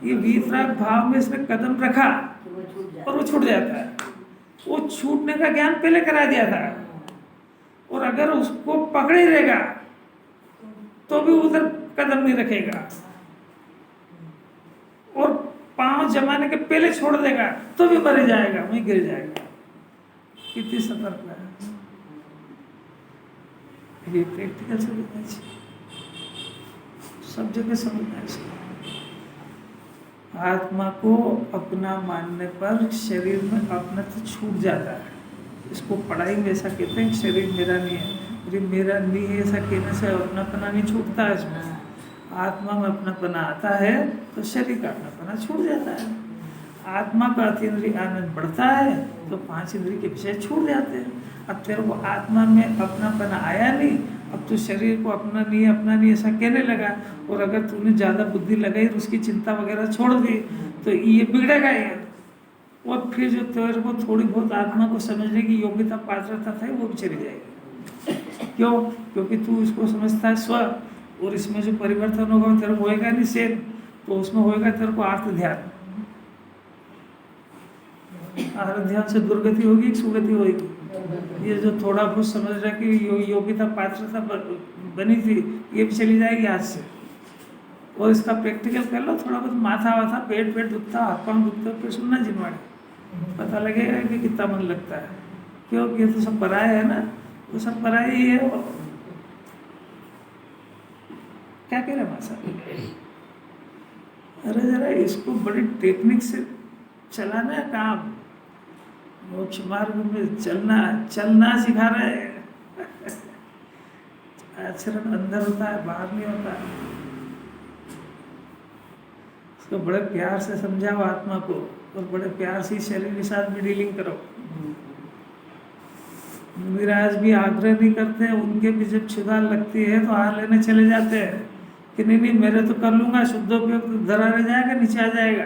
ये वीतराग भाव में इसने कदम रखा और वो छूट जाता है। वो छूटने का ज्ञान पहले करा दिया था, और अगर उसको पकड़े रहेगा तो भी उधर कदम नहीं रखेगा, और पांव जमाने के पहले छोड़ देगा तो भी मर जाएगा, वहीं गिर जाएगा। कितनी सतर्क है ये, प्रैक्टिकल समझना चाहिए, सब जगह समझना चाहिए। आत्मा को अपना मानने पर शरीर में अपना तो छूट जाता है, इसको पढ़ाई में ऐसा कहते हैं कि शरीर मेरा नहीं है। अरे मेरा नहीं है ऐसा कहने से अपनापना नहीं छूटता है इसमें। आत्मा में अपनापना आता है तो शरीर का अपनापना छूट जाता है। आत्मा का अतीन्द्रिय आनंद बढ़ता है तो 5 इंद्रिय के विषय छूट जाते हैं। अब तेरे को आत्मा में अपनापना आया नहीं, अब तू शरीर को अपना नहीं ऐसा कहने लगा, और अगर तूने ज़्यादा बुद्धि लगाई तो उसकी चिंता वगैरह छोड़ दी तो ये बिगड़ेगा ये। और फिर जो तेरे को थोड़ी बहुत आत्मा को समझने की योग्यता पात्रता था वो भी चली जाएगी। क्यों? क्योंकि तू इसको समझता है स्व, और इसमें जो परिवर्तन होगा तेरे को होएगा नहीं सेम, तो उसमें होएगा तेरे को आर्थ ध्यान। आर्थ ध्यान से दुर्गति होगी, सुगति होगी। ये जो थोड़ा बहुत समझ रहा कि योग्यता पात्रता बनी थी ये भी चली जाएगी आज से। और इसका प्रैक्टिकल कर लो, थोड़ा बहुत माथा वाथा पेट दुखता, हाथ पाँव दुखता, फिर सुनना जिनवाड़े, पता लगेगा कि कितना मन लगता है। क्योंकि ये तो सब पराया है ना, तो सब पराया ही है। वो क्या कह रहे मासा? अरे जरा इसको बड़ी टेक्निक से चलाना है काम। मोक्ष मार्ग में चलना सिखा रहे हैं। आचरण अंदर होता है, बाहर नहीं होता। इसको बड़े प्यार से समझाओ आत्मा को, और बड़े प्यार से शरीर के साथ भी डीलिंग करो। मुनिराज भी आग्रह नहीं करते, उनके भी जब क्षुधा लगती है तो हार लेने चले जाते हैं कि नहीं मेरे तो कर लूंगा, शुद्धोपयोग तो धरा रह जाएगा, नीचे आ जाएगा।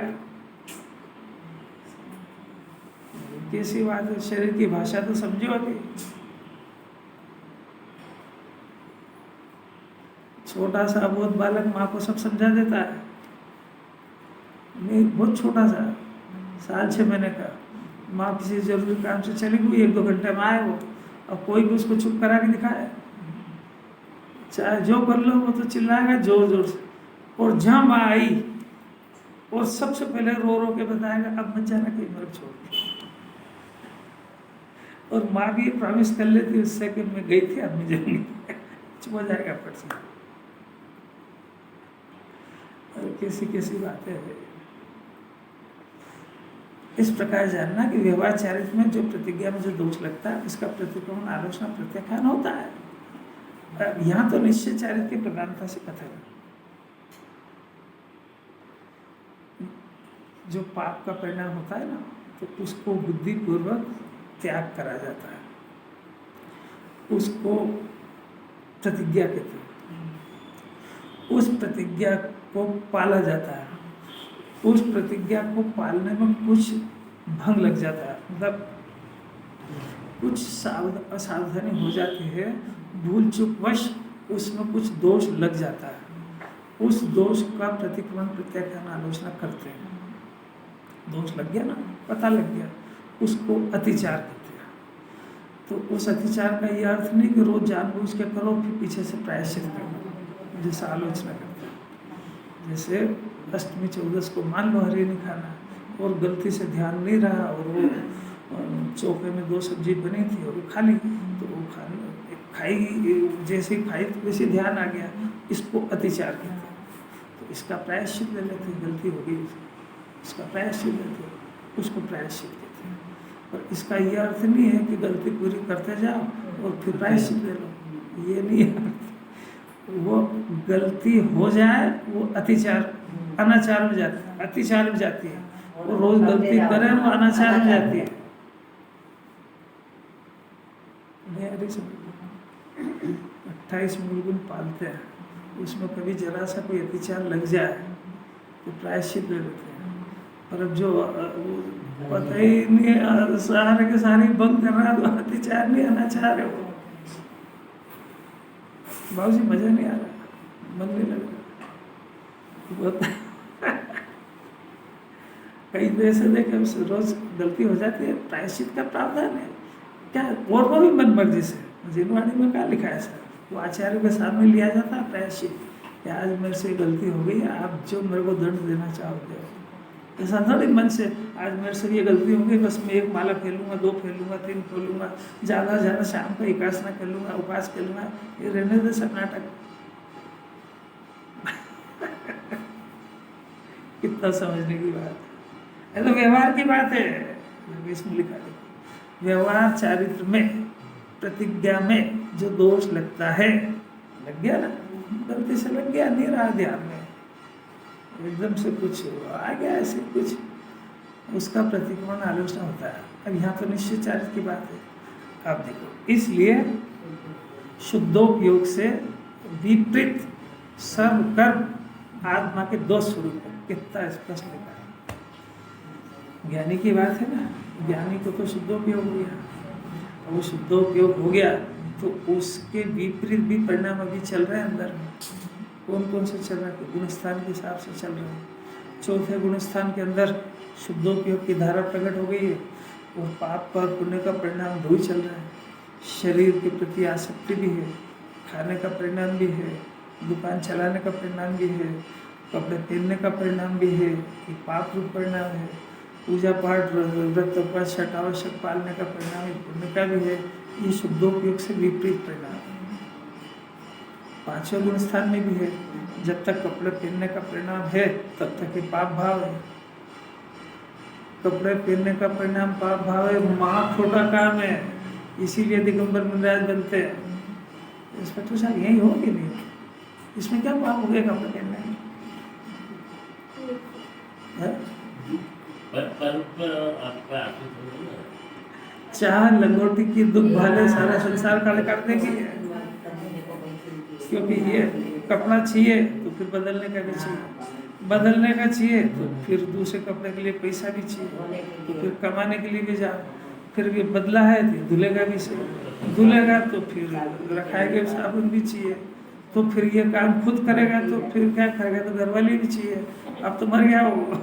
कैसी बात है, शरीर की भाषा तो समझो अभी। छोटा सा बहुत बालक माँ को सब समझा देता है। मैं बहुत छोटा सा, साल 6 महीने का, माँ किसी जरूरी काम से चली गई, 1-2 घंटे में आए वो, और कोई भी उसको चुप करा के दिखाए, चाहे जो कर लो वो तो चिल्लाएगा जोर जोर से। और जहाँ माँ आई और सबसे पहले रो रो के बताएगा अब मत जाना कहीं मर छोड़। और माँ भी प्रॉमिस कर लेती उससे कि मैं गई थी अब मैं जाऊंगी, चुप हो जाएगा फट से। और कैसी बातें है। इस प्रकार जानना कि व्यवहार चरित्र में जो प्रतिज्ञा में जो दोष लगता है उसका प्रतिक्रमण आलोचना प्रत्याख्यान होता है। यहाँ तो निश्चय चरित्र की प्रधानता से कथन है। जो पाप का परिणाम होता है ना, तो उसको बुद्धिपूर्वक त्याग करा जाता है, उसको प्रतिज्ञा कहते हैं। उस प्रतिज्ञा को पाला जाता है, उस प्रतिज्ञा को पालने में कुछ भंग लग जाता है, मतलब कुछ असावधानी हो जाती है, भूल चूक वश उसमें कुछ दोष लग जाता है। उस दोष का प्रतिक्रमण प्रत्याख्यान आलोचना करते हैं। दोष लग गया ना, पता लग गया, उसको अतिचार कहते हैं। तो उस अतिचार का ये अर्थ नहीं कि रोज जानबूझ के करो फिर पीछे से प्रायश्चित करना, जैसे आलोचना करते हैं। जैसे अष्टमी 14 को मान लो हरी नहीं खाना, और गलती से ध्यान नहीं रहा और वो चौके में 2 सब्जी बनी थी और वो खा ली, तो वो खाएगी, जैसे ही खाई तो वैसे ध्यान आ गया, इसको अतिचार कहते हैं। तो इसका प्रायश्चित ले लेते हैं, गलती हो गई इसका प्रायश्चित लेते हैं, उसको प्रायश्चित कहते हैं। और इसका ये अर्थ नहीं है कि गलती पूरी करते जाओ और फिर प्रायश्चित ले लो, ये नहीं है। वो गलती हो जाए वो अतिचार अनाचार में जाती है, अतिचार में जाती है। वो रोज गलती करे वो अनाचार में जाती है। 28 मूलगुण पालते हैं, उसमें कभी जरा सा कोई अतिचार लग जाए तो प्रायश्चित ले लेते हैं। और अब जो पता ही नहीं सारे के सारे बंद कर रहा है तो अतिचार नहीं अनाचार है। वो बाबूजी मजा नहीं आ रहा, मन नहीं लग रहा। कई देर से देखे रोज गलती हो जाती है, प्रायश्चित का प्रावधान है क्या? और वो भी मन मर्जी से, जिनवाणी में क्या लिखा है सर, वो आचार्य के सामने लिया जाता है प्रायश्चित कि आज मेरे से गलती हो गई, आप जो मेरे को दंड देना चाहोगे। ऐसा थोड़ी मन से आज मेरे से ये गलती हो गई, बस मैं 1 माला फेलूंगा, 2 फेलूंगा, 3 फेलूंगा, ज़्यादा शाम को एकासना कर लूँगा, उपास कर लूँगा, ये रहने दे सब नाटक। कितना समझने की बात है, तो व्यवहार की बात है। इसमें लिखा है व्यवहार चारित्र में, प्रतिज्ञा में जो दोष लगता है, लग गया ना, गलती से लग गया, नहीं रहा ध्यान में, एकदम से कुछ आ गया ऐसे कुछ, उसका प्रतिक्रमण आलोचना होता है। अब यहाँ तो निश्चित चारित्र की बात है। अब देखो, इसलिए शुद्धोपयोग से विपरीत सर्व कर्म आत्मा के दो स्वरूप है, कितना स्पष्ट लिखा है। ज्ञानी की बात है ना, ज्ञानी को तो शुद्धोपयोग हो गया, और वो शुद्धोपयोग हो गया तो उसके विपरीत भी परिणाम अभी चल रहे हैं अंदर में। कौन कौन से चल रहा है? गुणस्थान के हिसाब से चल रहे हैं। चौथे गुणस्थान के अंदर शुद्धोपयोग की धारा प्रकट हो गई है, और पाप पर पुण्य का परिणाम दो ही चल रहा है। शरीर के प्रति आसक्ति भी है, खाने का परिणाम भी है, दुकान चलाने का परिणाम भी है, कपड़े पहनने का परिणाम भी है, ये पाप रूप परिणाम है। पूजा पाठ, व्रत उपवास, छठ आवश्यक पालने का परिणाम ये पुण्य का भी है। ये शुद्धोपयोग से विपरीत परिणाम है। पांचवें गुण स्थान में भी है, जब तक कपड़े पहनने का परिणाम है तब तक ये पाप भाव है। कपड़े पहनने का परिणाम पाप भाव है, महा छोटा काम है, इसीलिए दिगंबर मुनिराज बनते हैं। इंस्पेक्टर साहब यही हो कि नहीं, इसमें क्या पाप हो गया कपड़े पहनने में? चाह लंगोटी की दुख भाले सारा संसार काले कर देगी, क्योंकि ये कपड़ा चाहिए तो फिर बदलने का भी चाहिए, बदलने का चाहिए तो फिर दूसरे कपड़े के लिए पैसा भी चाहिए, तो फिर कमाने के लिए भी जाओ, फिर ये बदला है तो धुलेगा भी चाहिए, धुलेगा तो फिर रखाएगा साबुन भी चाहिए, तो फिर ये काम खुद करेगा तो फिर क्या करेगा, तो घरवाली भी चाहिए। अब तो मर गया वो।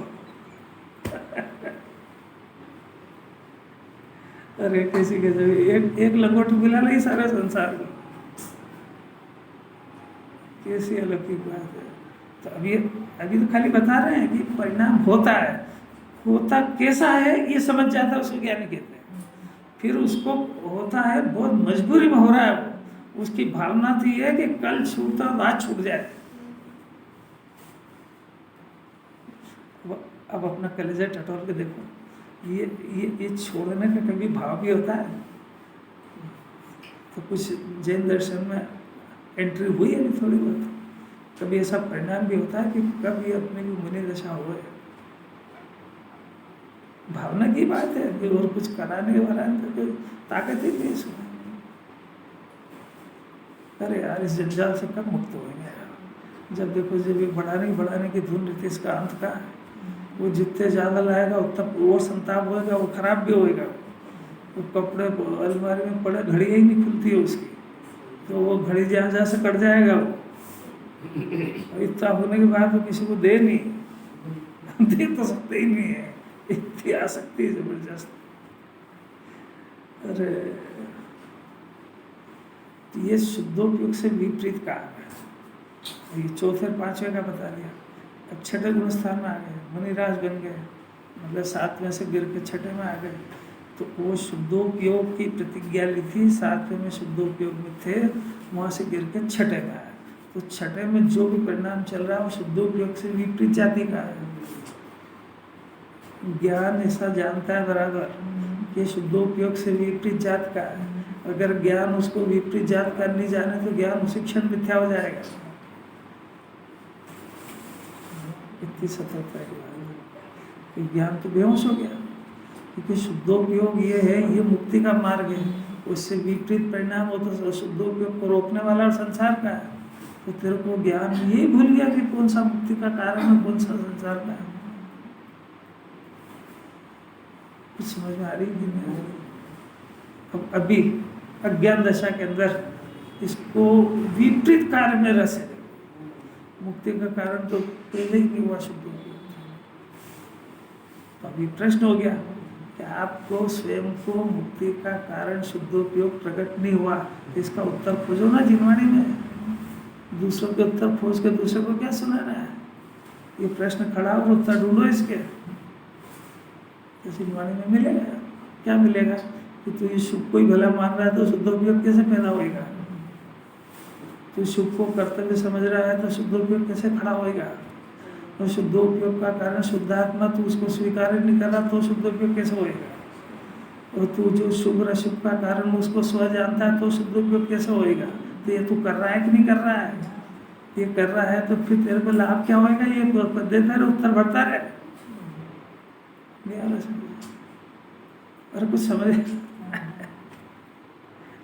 अरे किसी के जब एक लंगोटी मिला नहीं सारा संसार को, कैसी अलग की बात है। तो अभी तो खाली बता रहे हैं कि परिणाम होता है, होता कैसा है ये समझ जाता है, उसको ज्ञानी कहते हैं। फिर उसको होता है बहुत मजबूरी में हो रहा है, वो उसकी भावना तो ये है कि कल छूटता आज छूट जाए। अब अपना कलेजा टटोल के देखो, ये छोड़ने का कभी भाव भी होता है? तो कुछ जैन दर्शन में एंट्री हुई है थोड़ी बहुत, कभी ऐसा परिणाम भी होता है कि कभी अपने भी मुनि दशा हो। भावना की बात है, अभी और कुछ कराने वाला तो कोई ताकत ही नहीं इसमें। अरे यार, इस जंजाल से कब मुक्त होंगे यार? जब देखो जब ये बढ़ाने की धुन रहती है, इसका अंत का है। वो जितने ज़्यादा लाएगा उतना और संताप होएगा, वो खराब भी होएगा। वो कपड़े अलमारी में पड़े, घड़ी ही नहीं खुलती है उसकी, तो वो घड़ी जहाँ से कट जाएगा वो। इतना होने के बाद वो किसी को दे नहीं, दे तो सकते ही नहीं है, इतनी आसक्ति है जबरदस्त। अरे तो ये शुद्धोपयोग से विपरीत काम है। ये चौथे पांचवें का बता दिया। अब छठे गुण स्थान में आ गए, मुनिराज बन गए, मतलब 7वें से गिर के छठे में आ गए। तो वो शुद्धोपयोग की प्रतिज्ञा ली थी, 7वें में शुद्धोपयोग में थे, वहाँ से गिर के छठे में आए। तो छठे में जो भी परिणाम चल रहा है वो शुद्धोपयोग से विपरीत जाति का है। ज्ञान ऐसा जानता है बराबर कि शुद्धोपयोग से विपरीत जात का है। अगर ज्ञान उसको विपरीत जात का नहीं जाने तो ज्ञान उसी क्षण मिथ्या हो जाएगा। इतनी सतर्कता की बात है। ज्ञान तो बेहोश हो गया, क्योंकि शुद्धोपयोग ये है, ये मुक्ति का मार्ग है। उससे विपरीत परिणाम हो तो शुद्धोपयोग को रोकने वाला संसार का है। तो तेरे को ज्ञान ये भूल गया कि कौन सा मुक्ति का कारण है, कौन सा संसार का है। कुछ समझ में आ रही कि नहीं आ रही? अब अभी अज्ञान दशा के अंदर इसको विपरीत कार्य में रस है। मुक्ति का कारण तो पहले ही नहीं हुआ शुद्धोपयोग। तो अभी प्रश्न हो गया कि आपको स्वयं को मुक्ति का कारण शुद्धोपयोग प्रकट नहीं हुआ, इसका उत्तर खोजो ना जिनवाणी में। दूसरों के उत्तर खोज के दूसरे को क्या सुनाना है? ये प्रश्न खड़ा और उत्तर ढूंढो इसके। जिनवाणी में मिलेगा क्या? मिलेगा कि तू ये शुभ को ही भला मान रहा है तो शुद्धोपयोग कैसे पैदा होएगा? तू शुभ को कर्तव्य समझ रहा है तो शुद्धोपयोग कैसे खड़ा होएगा? और शुद्धोपयोग का कारण शुद्धात्मा, तू उसको स्वीकार नहीं कर रहा तो शुद्धोपयोग कैसे होएगा? और तू जो शुभ और अशुभ का कारण उसको स्व जानता है तो शुद्ध उपयोग कैसे होएगा? तो ये तू कर रहा है कि नहीं कर रहा है? ये कर रहा है तो फिर तेरे को लाभ क्या होएगा? ये देता रहे, उत्तर भरता रहे। नहीं आ रहा समझ? अरे कुछ समझ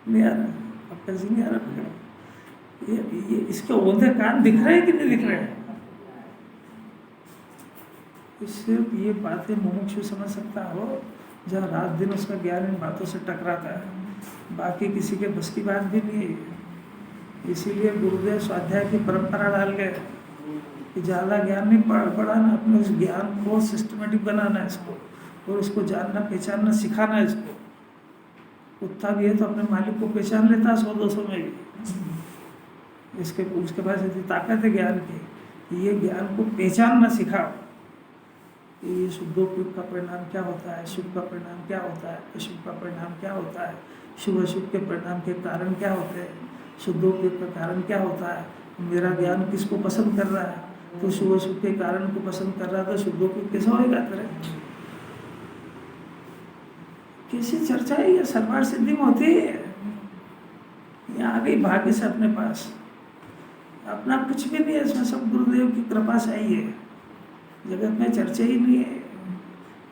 नहीं आ रहा, अब कैसे नहीं आ रहा? ये इसके ओंधे कान दिख रहे हैं कि नहीं दिख रहे हैं? सिर्फ ये बातें मुमुक्षु समझ सकता हो जहाँ रात दिन उसका ज्ञान इन बातों से टकराता है, बाकी किसी के बस की बात भी नहीं है। इसीलिए गुरुदेव स्वाध्याय की परंपरा डाल गए कि ज़्यादा ज्ञान नहीं बढ़ाना, अपने उस ज्ञान को सिस्टमेटिक बनाना है इसको, और उसको जानना पहचानना सिखाना है इसको। कुत्ता भी है तो अपने मालिक को पहचान लेता है 100-200 में भी। उसके पास इतनी ताकत है ज्ञान की, ये ज्ञान को पहचानना सिखाओ। ये शुद्धोपयोग का परिणाम क्या होता है, शुभ का परिणाम क्या होता है, अशुभ का परिणाम क्या होता है, शुभ अशुभ के परिणाम के कारण क्या होते हैं, शुद्धोपयोग का कारण क्या होता है, मेरा ज्ञान किसको पसंद कर रहा है, तो शुभ अशुभ के कारण को पसंद कर रहा है तो शुद्धोपयोग कैसे होएगा? तेरे कैसी चर्चा है ये? सर्वार्थ सिद्धि में होती है ये आ गई भाग्य से अपने पास। अपना कुछ भी नहीं है इसमें, सब गुरुदेव की कृपा से आई है। जगत में चर्चा ही नहीं है,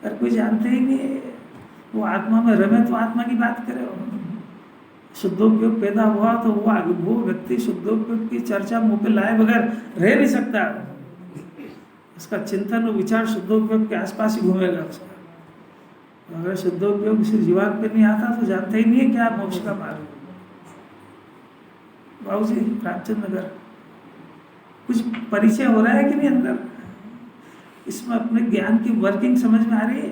अगर कोई जानते ही नहीं है। वो आत्मा में रमे तो आत्मा की बात करे। शुद्धोपयोग पैदा हुआ तो वो व्यक्ति शुद्धोपयोग की चर्चा मुंह पे लाए बगैर रह नहीं सकता। उसका चिंतन और विचार शुद्धोपयोग के आसपास ही घूमेगा उसका। अगर शुद्धोपयोग किसी जीवन पे नहीं आता तो जानते ही नहीं है क्या मोक्ष का मार्ग। बाबू जी रामचंद्र नगर कुछ परिचय हो रहा है कि नहीं अंदर? इसमें अपने ज्ञान की वर्किंग समझ में आ रही है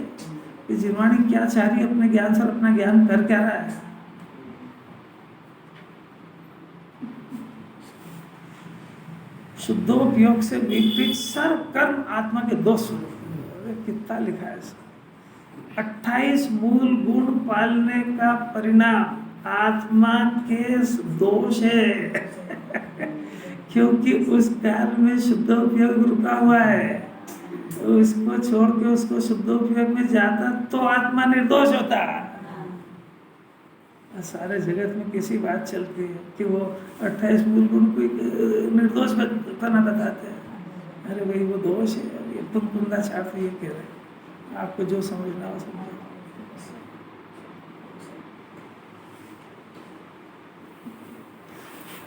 कि जिनवाणी क्या चाह रही है अपने ज्ञान से, अपना ज्ञान कर क्या रहा है। शुद्धोपयोग से विपरीत सर्व कर्म आत्मा के दोष। कितना लिखा है इसमें? 28 मूल गुण पालने का परिणाम आत्मा के दोष है क्योंकि उस काल में शुद्धोपयोग रुका हुआ है। उसको छोड़ के उसको शुद्धोपयोग में जाता तो आत्मा निर्दोष होता। सारे जगत में किसी बात चलती है कि वो 28 मूल गुण को निर्दोष बना बताते हैं। अरे भाई वो दोष है, ये तुम पुंदाचार ये कह रहे, आपको जो समझना हो समझो।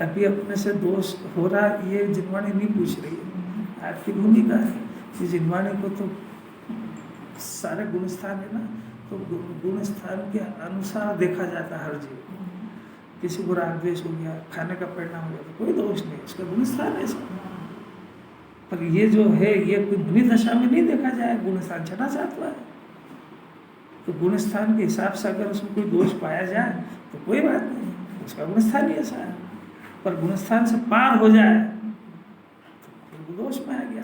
अभी अपने से दोष हो रहा ये जिनवाणी नहीं पूछ रही है, आपकी भूमिका है। ये जिनवाणी को तो सारे गुण स्थान है ना, तो गुण स्थान के अनुसार देखा जाता है हर जीव। किसी को राग द्वेष हो गया, खाने का परिणाम हो गया तो कोई दोष नहीं, इसका गुण स्थान है इसका। पर ये जो है ये कोई बुरी दशा में नहीं देखा जाए, गुण स्थान छठा सातवां है। तो गुण स्थान के हिसाब से अगर उसमें कोई दोष पाया जाए तो कोई बात नहीं, उसका गुण स्थान ही ऐसा है। पर गुण स्थान से पार हो जाए तो दोष में आ गया।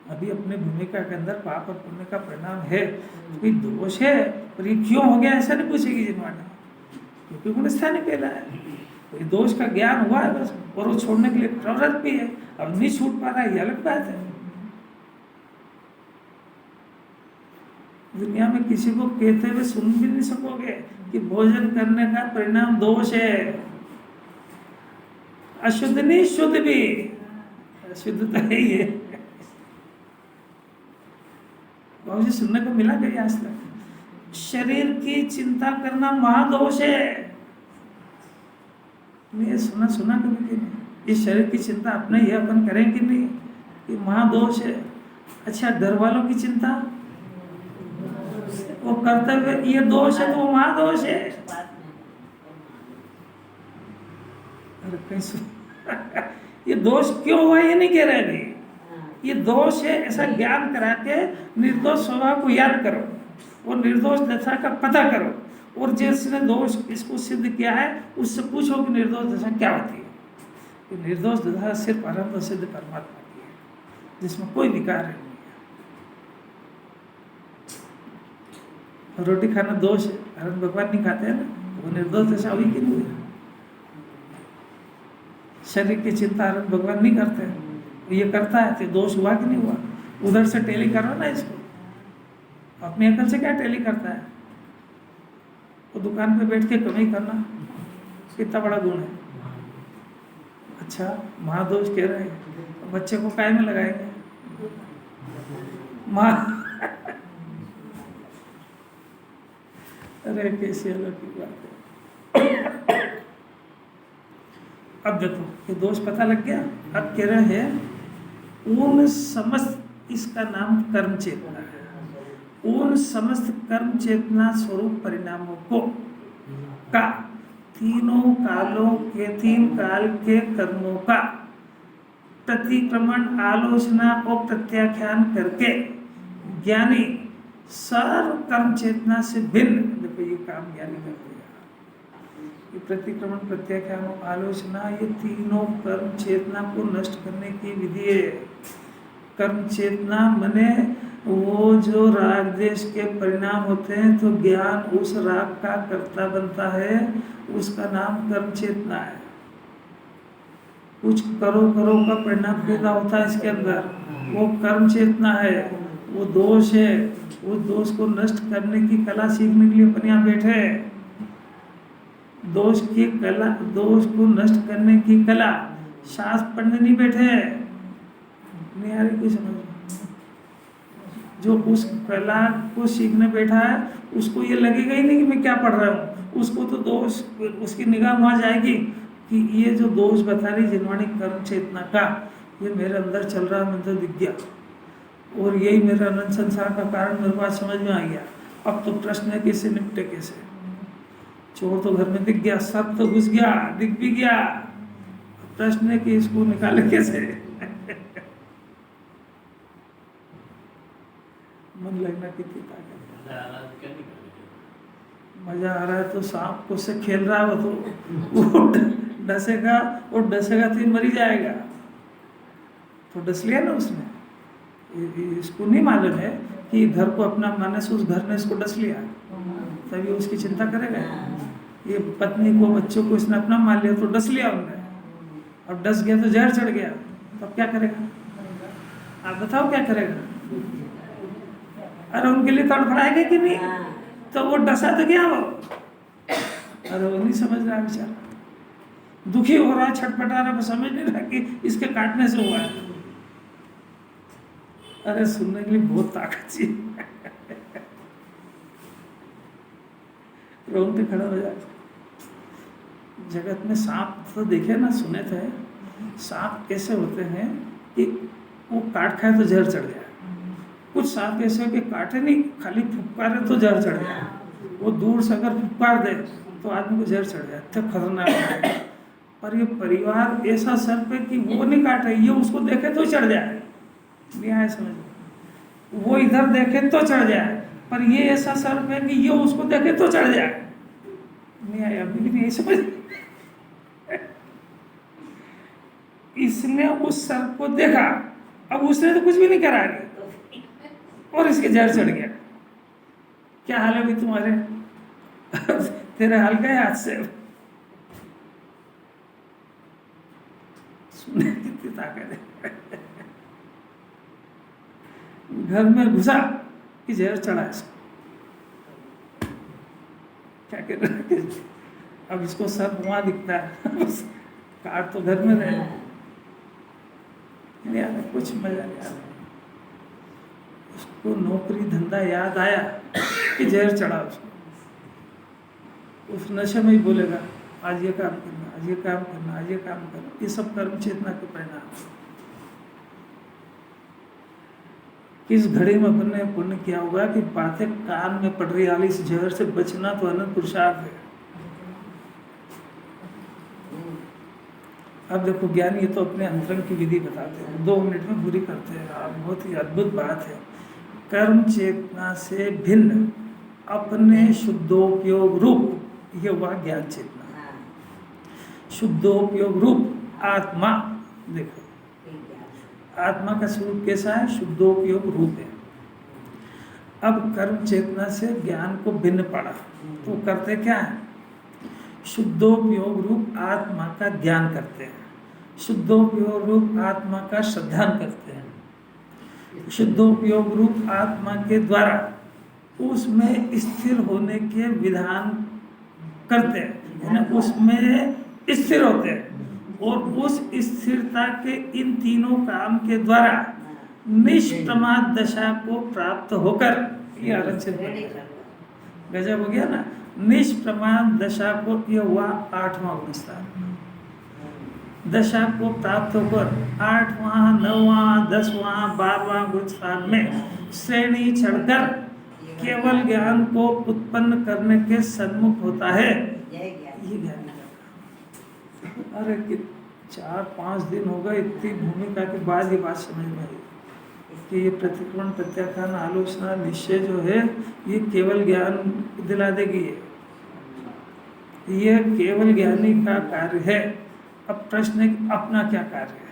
अभी अपने भूमिका के अंदर पाप और पुण्य का परिणाम है, कोई दोष है, पर ये क्यों हो गया ऐसा नहीं पूछेगी जिनवाणी, क्योंकि गुण स्थान ही पहला है। कोई दोष का ज्ञान हुआ है बस, और वो छोड़ने के लिए प्रवृत्त भी है। अब नहीं छूट पा रहा है ये अलग बात है। दुनिया में किसी को कहते हुए सुन भी नहीं सकोगे कि भोजन करने का परिणाम दोष है। अशुद्ध नहीं शुद्ध भी, अशुद्ध तो है ही है। मुझे सुनने को मिला कहीं आज तक शरीर की चिंता करना महादोष है। मैं सुना कभी कि नहीं। इस शरीर की चिंता अपने ही अपन करें कि नहीं, ये महादोष है। अच्छा घर वालों की चिंता वो करते हुए ये दोष है तो वो महादोष है। अरे कैसे ये दोष क्यों हुआ ये नहीं कह रहे अभी। ये दोष है ऐसा ज्ञान करा के निर्दोष स्वभाव को याद करो और निर्दोष दशा का पता करो, और जिसने दोष इसको सिद्ध किया है उससे पूछो कि निर्दोष दशा क्या होती है। कि निर्दोष दशा सिर्फ आनंद सिद्ध परमात्मा की है जिसमें कोई विकार नहीं है। रोटी खाना दोष है, आनंद भगवान नहीं खाते हैं ना, वो निर्दोष दशा हुई कि नहीं। शरीर की चिंता आनंद भगवान नहीं करते हैं, ये करता है तो दोष हुआ कि नहीं हुआ। उधर से टेली करो ना इसको, अपनी अकल से क्या टैली करता है? वो दुकान पे बैठ के कमाई करना कितना बड़ा गुण है। अच्छा, महादोष कह रहे हैं बच्चे को काय में लगाएंगे? माँ अरे कैसी अलग की बात है। अब देखो ये दोष पता लग गया। अब कह रहे हैं उन समस्त, इसका नाम कर्म चेतना है, उन समस्त कर्म चेतना स्वरूप परिणामों को का तीनों कालों के, तीन काल के कर्मों का प्रतिक्रमण, आलोचना और प्रत्याख्यान करके ज्ञानी सर्व कर्म चेतना से भिन्न, देखो ये काम ज्ञानी कर दिया। ये प्रतिक्रमण, प्रत्याख्यान और आलोचना, ये तीनों कर्म चेतना को नष्ट करने की विधि है। कर्म चेतना मने वो जो राग देश के परिणाम होते हैं, तो ज्ञान उस राग का कर्ता बनता है, उसका नाम कर्म चेतना है। कुछ करो का परिणाम पैदा होता है इसके अंदर, वो कर्म चेतना है, वो दोष है। उस दोष को नष्ट करने की कला सीखने के लिए अपन यहाँ बैठे हैं। दोष की कला, दोष को नष्ट करने की कला शास्त्र पढ़ने नहीं बैठे, नहीं आ रही कोई समझ। जो उस कला को सीखने बैठा है उसको ये लगेगा ही नहीं कि मैं क्या पढ़ रहा हूँ, उसको तो दोष, उसकी निगाह वहाँ जाएगी कि ये जो दोष बता रही जिनवाणी कर्म चेतना का, ये मेरे अंदर चल रहा है, मैं तो दिख गया, और यही मेरा अनंत संसार का कारण मेरे पास समझ में आ गया। अब तो प्रश्न है कैसे निपटे, कैसे। चोर तो घर में दिख गया, सब तो घुस गया, दिख भी गया, प्रश्न है कि इसको निकाले कैसे। मन लगना कितनी ताकत है। मजा आ रहा है तो सांप को से खेल रहा है, वो डसेगा, और डसेगा तो मर ही जाएगा, तो डस लिया ना उसने। इसको नहीं मालूम है कि घर को अपना माने से उस घर ने इसको डस लिया, तभी उसकी चिंता करेगा। ये पत्नी को, बच्चों को इसने अपना मान लिया, तो डस लिया उन्होंने, अब डस गया तो जहर चढ़ गया, तब क्या करेगा? आप बताओ क्या करेगा? अरे उनके लिए तड़फड़ाएगा कि नहीं? तो वो डसा तो क्या वो, अरे वो नहीं समझ रहा बेचारा, दुखी हो रहा है, छटपटा रहा है, समझ नहीं रहा कि इसके काटने से हुआ है। अरे सुनने के लिए बहुत ताकत चाहिए। रोंगटे खड़ा हो जाए। जगत में सांप तो देखे ना, सुने थे, सांप ऐसे होते हैं कि वो काट खाए तो जहर चढ़ जाए। कुछ सांप ऐसे हो कि काटे नहीं, खाली फुफकारे तो जहर चढ़ जाए। वो दूर से अगर फुफकार दे तो आदमी को जहर चढ़ जाए, तो खतरनाक है। पर ये परिवार ऐसा सर्प है कि वो नहीं काटे, ये उसको देखे तो चढ़ जाए, नहीं आए समझ। वो इधर देखे तो चढ़ जाए, पर ये ऐसा सर्प है कि ये उसको देखे तो चढ़ जाए, नहीं आया अभी भी नहीं समझ। इसने उस सर्प को देखा, अब उसने तो कुछ भी नहीं करा है, और इसके जहर चढ़ गया। क्या हाल है भाई तुम्हारे? तेरे हाल का हाथ से सुनने कितनी ताकत है। घर में घुसा कि जहर चढ़ा इसको, क्या कर रहा है? अब इसको सब वहां दिखता है, काट तो घर में रहे, नहीं आ रहा, कुछ मजा नहीं आ रहा। उसको नौकरी धंधा याद आया कि जहर चढ़ा उसको, उस नशे में ही बोलेगा आज ये काम करना, आज ये काम करना, आज ये काम करना। ये सब कर्म चेतना के परिणाम। किस घड़ी में अपन ने पुण्य किया होगा कि बातें कान में पड़ रही वाली इस जहर से बचना तो अनंत पुरुषार्थ है। अब देखो ज्ञानी ये तो अपने अंतरंग की विधि बताते हैं, 2 मिनट में पूरी करते हैं। आप बहुत ही अद्भुत बात है। कर्म चेतना से भिन्न अपने शुद्धोपयोग रूप, ये हुआ ज्ञान चेतना। शुद्धोपयोग रूप आत्मा, देखो आत्मा का स्वरूप कैसा है? शुद्धोपयोग रूप है। अब कर्म चेतना से ज्ञान को भिन्न पड़ा तो करते क्या है? शुद्धोपयोग रूप आत्मा का ज्ञान करते हैं, शुद्धोपयोग रूप आत्मा का श्रद्धान करते हैं, शुद्धोपयोग रूप आत्मा के द्वारा उसमें स्थिर होने के विधान करते हैं, यानी उसमें स्थिर होते हैं, और उस स्थिरता के इन तीनों काम के द्वारा निष्प्रमाद दशा को प्राप्त होकर, ये आरक्षित गजब हो गया ना, निष्प्रमाद दशा को, ये हुआ 8वां गुणस्थान, दशा को प्राप्त होकर 8वां 9वां 10वां 12वां गुणस्थान में श्रेणी चढ़कर केवल ज्ञान को उत्पन्न करने के सन्मुख होता है। ये ज्ञानी का, अरे कि 4-5 दिन हो गए इतनी भूमिका के बाद ये बात समझ में आई कि ये प्रतिक्रमण प्रत्याख्यान आलोचना निश्चय जो है ये केवल ज्ञान दिला देगी, ये केवल ज्ञानी का कार्य है। अब प्रश्न है कि अपना क्या कार्य है,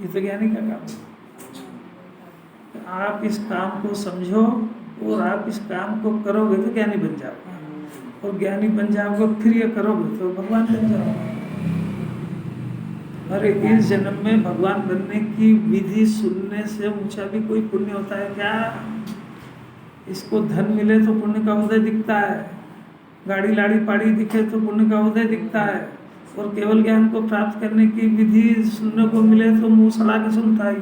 ये तो ज्ञानी का काम है। आप इस काम को समझो और आप इस काम को करोगे तो ज्ञानी बन जाओगे, और ज्ञानी बन जाओगे फिर ये करोगे तो भगवान बन जाओगे। अरे इस जन्म में भगवान बनने की विधि सुनने से ऊंचा भी कोई पुण्य होता है क्या? इसको धन मिले तो पुण्य का उदय दिखता है, गाड़ी लाड़ी पाड़ी दिखे तो पुण्य का उदय दिखता है, और केवल ज्ञान को प्राप्त करने की विधि सुनने को मिले तो मुंह सड़ा के सुनता ही।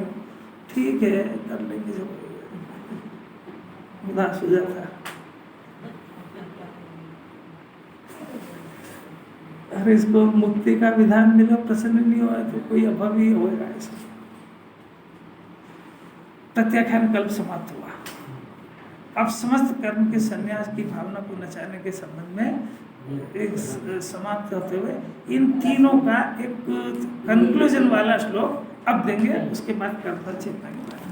ठीक है, कर लेंगे, जब उदास हो जाता है। अरे इसको मुक्ति का विधान मिले प्रसन्न नहीं हुआ तो कोई अभाव ही होगा। ऐसा प्रत्याख्यान कल्प समाप्त हुआ। अब समस्त कर्म के संन्यास की भावना को नचाने के संबंध में एक समाप्त होते हुए इन तीनों का एक कंक्लूजन वाला श्लोक अब देंगे, उसके बाद कर्म चेतना की बात।